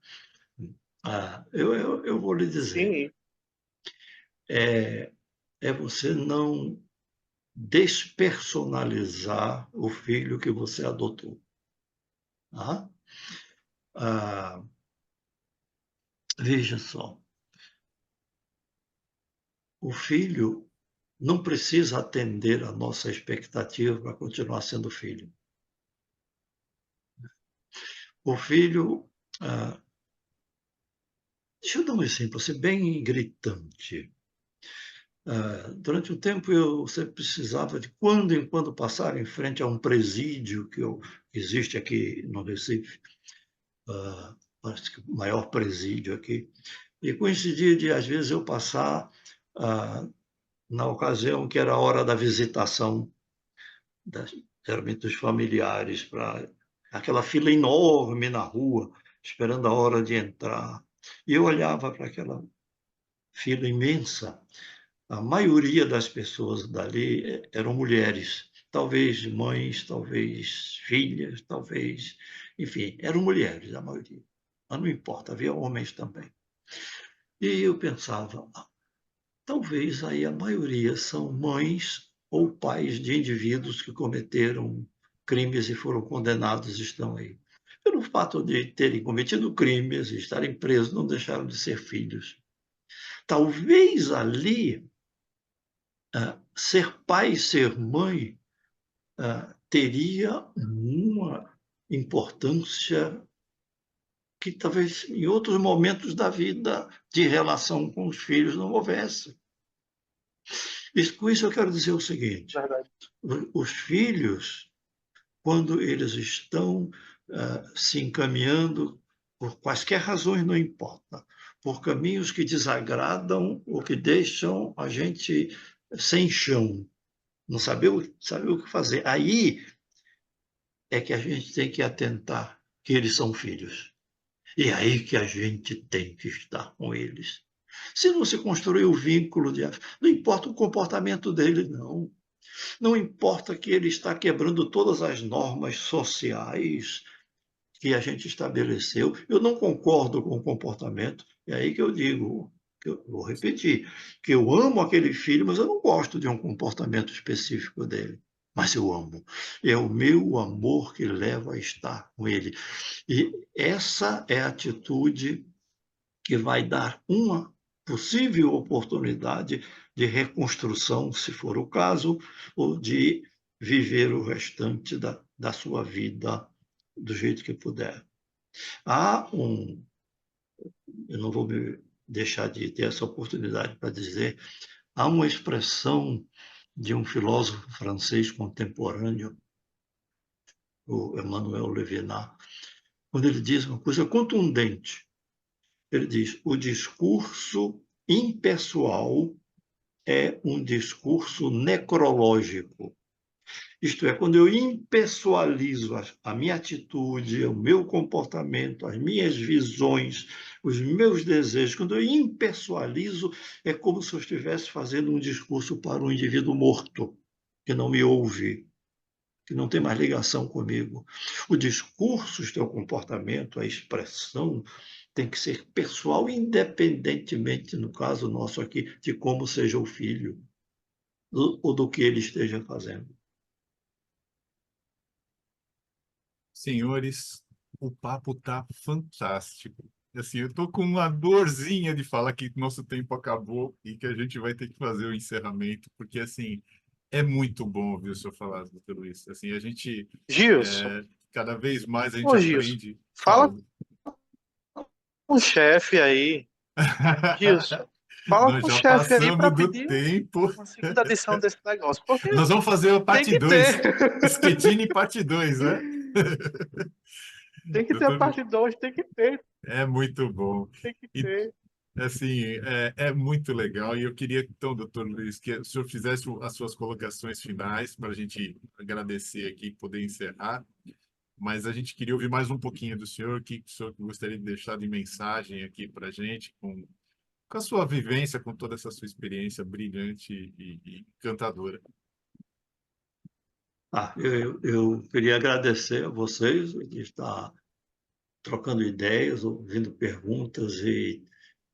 Eu vou lhe dizer. Sim, É você não despersonalizar o filho que você adotou. Tá? Veja só, o filho não precisa atender a nossa expectativa para continuar sendo filho. O filho, deixa eu dar um exemplo assim, bem gritante. Durante um tempo eu sempre precisava de quando em quando passar em frente a um presídio que existe aqui no Recife, parece que o maior presídio aqui, e coincidia de às vezes eu passar na ocasião que era a hora da visitação, geralmente dos familiares, para aquela fila enorme na rua, esperando a hora de entrar. E eu olhava para aquela fila imensa. A maioria das pessoas dali eram mulheres, talvez mães, talvez filhas, talvez, enfim, eram mulheres a maioria. Mas não importa, havia homens também. E eu pensava, talvez aí a maioria são mães ou pais de indivíduos que cometeram crimes e foram condenados, estão aí. Pelo fato de terem cometido crimes e estarem presos, não deixaram de ser filhos. Talvez ali, ser pai, ser mãe, teria uma importância que talvez em outros momentos da vida de relação com os filhos não houvesse. Com isso eu quero dizer o seguinte: Verdade. os filhos, quando eles estão se encaminhando, por quaisquer razões, não importa, por caminhos que desagradam ou que deixam a gente sem chão, não saber o que fazer. Aí é que a gente tem que atentar que eles são filhos. E é aí que a gente tem que estar com eles. Se não se construir o vínculo não importa o comportamento dele, não. Não importa que ele está quebrando todas as normas sociais que a gente estabeleceu. Eu não concordo com o comportamento. É aí que eu digo, que eu vou repetir, que eu amo aquele filho, mas eu não gosto de um comportamento específico dele. Mas eu amo. É o meu amor que leva a estar com ele. E essa é a atitude que vai dar uma possível oportunidade de reconstrução, se for o caso, ou de viver o restante da sua vida do jeito que puder. Eu não vou me deixar de ter essa oportunidade para dizer, há uma expressão de um filósofo francês contemporâneo, o Emmanuel Levinas, quando ele diz uma coisa contundente. Ele diz: o discurso impessoal é um discurso necrológico. Isto é, quando eu impessoalizo a minha atitude, o meu comportamento, as minhas visões, os meus desejos, quando eu impessoalizo, é como se eu estivesse fazendo um discurso para um indivíduo morto, que não me ouve, que não tem mais ligação comigo. O discurso, o teu comportamento, a expressão tem que ser pessoal, independentemente, no caso nosso aqui, de como seja o filho ou do que ele esteja fazendo. Senhores, o papo tá fantástico. Assim, eu tô com uma dorzinha de falar que nosso tempo acabou e que a gente vai ter que fazer o encerramento, porque assim, é muito bom ouvir o senhor falar, doutor Luiz. Assim, a gente, Gilson, cada vez mais a gente ô Gilson, aprende. fala Fala. com o chefe aí. Gilson, fala Nós com o já chefe aí para passamos do pedir tempo. uma segunda edição desse negócio, porque Nós vamos fazer a tem parte que ter. 2, Schettini parte 2, né? Tem que ter a Doutor, parte 2, tem que ter, é muito bom. tem que E, ter. assim, é muito legal. E eu queria, então, doutor Luiz, que o senhor fizesse as suas colocações finais para a gente agradecer aqui e poder encerrar. Mas a gente queria ouvir mais um pouquinho do senhor, o que o senhor gostaria de deixar de mensagem aqui para a gente, com a sua vivência, com toda essa sua experiência brilhante e encantadora. Eu queria agradecer a vocês de estar trocando ideias, ouvindo perguntas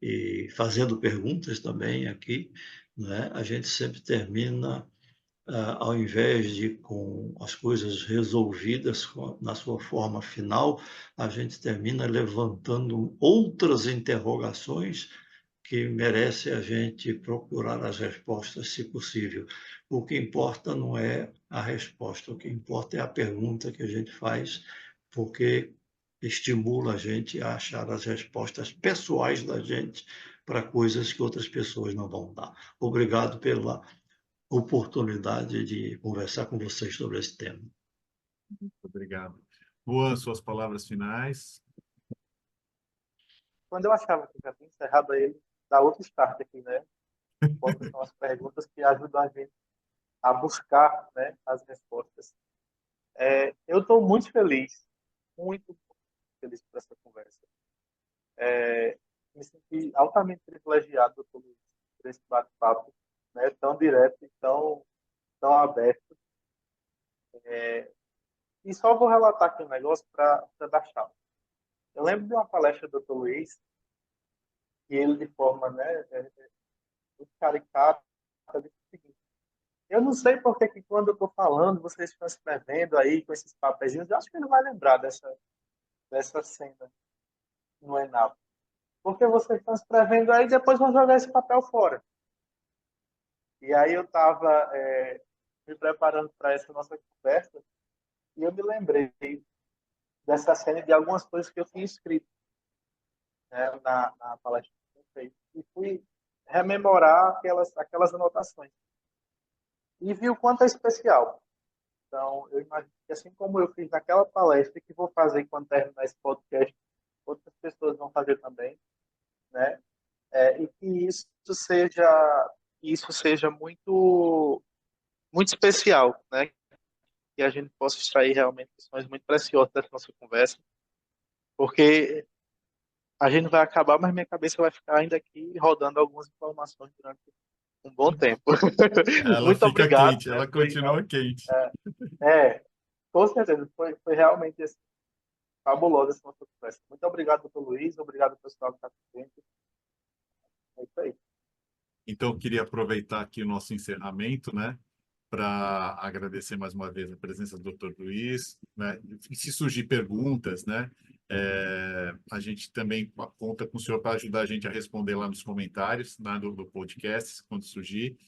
e fazendo perguntas também aqui, né? A gente sempre termina, ao invés de com as coisas resolvidas na sua forma final, a gente termina levantando outras interrogações que merece a gente procurar as respostas, se possível. O que importa não é a resposta, o que importa é a pergunta que a gente faz, porque estimula a gente a achar as respostas pessoais da gente para coisas que outras pessoas não vão dar. Obrigado pela oportunidade de conversar com vocês sobre esse tema. Muito obrigado. Juan, suas palavras finais. Quando eu achava que já tinha encerrado ele, dá outro start aqui, né? Quais são as perguntas que ajudam a gente a buscar, né, as respostas. Eu estou muito feliz por essa conversa. Me senti altamente privilegiado por esse bate-papo, né, tão direto e tão aberto. E só vou relatar aqui um negócio para dar chave. Eu lembro de uma palestra do Dr. Luiz, e ele, de forma, né, muito caricato. Ela disse o seguinte: eu não sei por que que quando eu estou falando, vocês estão escrevendo aí com esses papeizinhos. Eu acho que ele vai lembrar dessa cena no Enap. Porque vocês estão escrevendo aí e depois vão jogar esse papel fora. E aí eu estava me preparando para essa nossa conversa e eu me lembrei dessa cena e de algumas coisas que eu tinha escrito, né, na palestra que eu fiz. E fui rememorar aquelas anotações. E vi o quanto é especial. Então, eu imagino que assim como eu fiz naquela palestra, que vou fazer quando terminar esse podcast, outras pessoas vão fazer também, né? E que isso seja muito, muito especial, né? Que a gente possa extrair realmente lições muito preciosas dessa nossa conversa, porque a gente vai acabar, mas minha cabeça vai ficar ainda aqui rodando algumas informações durante um bom tempo. Ela Muito fica obrigado, quente, né? ela continua quente. Com certeza, foi realmente assim, fabulosa essa nossa conversa. Muito obrigado, doutor Luiz, obrigado, pessoal que está presente. É isso aí. Então, eu queria aproveitar aqui o nosso encerramento, né, para agradecer mais uma vez a presença do Dr. Luiz, né? E se surgir perguntas, né, a gente também conta com o senhor para ajudar a gente a responder lá nos comentários, né, do podcast, quando surgir.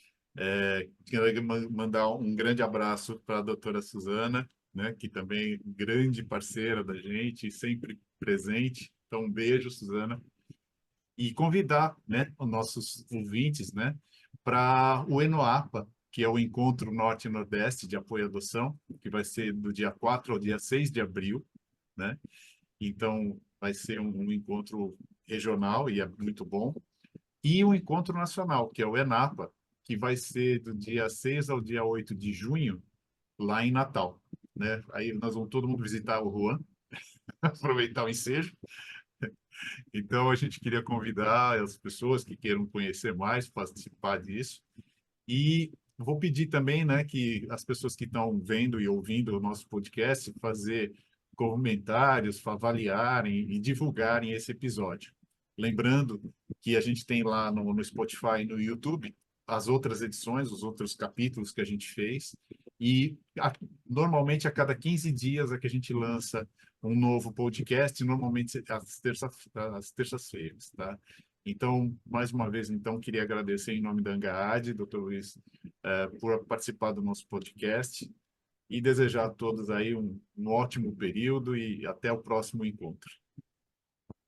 Quero mandar um grande abraço para a doutora Suzana, né, que também é grande parceira da gente, sempre presente. Então, um beijo, Suzana. E convidar, né, os nossos ouvintes, né, para o ENOAPA, que é o Encontro Norte e Nordeste de Apoio à Adoção, que vai ser do dia 4 ao dia 6 de abril, né? Então, vai ser um encontro regional e é muito bom. E um encontro nacional, que é o ENAPA, que vai ser do dia 6 ao dia 8 de junho, lá em Natal, né? Aí nós vamos todo mundo visitar o Juan, aproveitar o ensejo. Então, a gente queria convidar as pessoas que queiram conhecer mais, participar disso. E vou pedir também, né, que as pessoas que estão vendo e ouvindo o nosso podcast fazer comentários, avaliarem e divulgarem esse episódio. Lembrando que a gente tem lá no Spotify e no YouTube as outras edições, os outros capítulos que a gente fez. E normalmente a cada 15 dias é que a gente lança um novo podcast, normalmente às terças-feiras, tá? Então, mais uma vez, então, queria agradecer em nome da ANGAAD, Dr. Luiz, por participar do nosso podcast e desejar a todos aí um ótimo período e até o próximo encontro.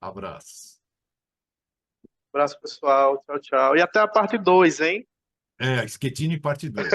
Abraços. Abraço, pessoal. Tchau, tchau. E até a parte 2, hein? Schettini parte 2.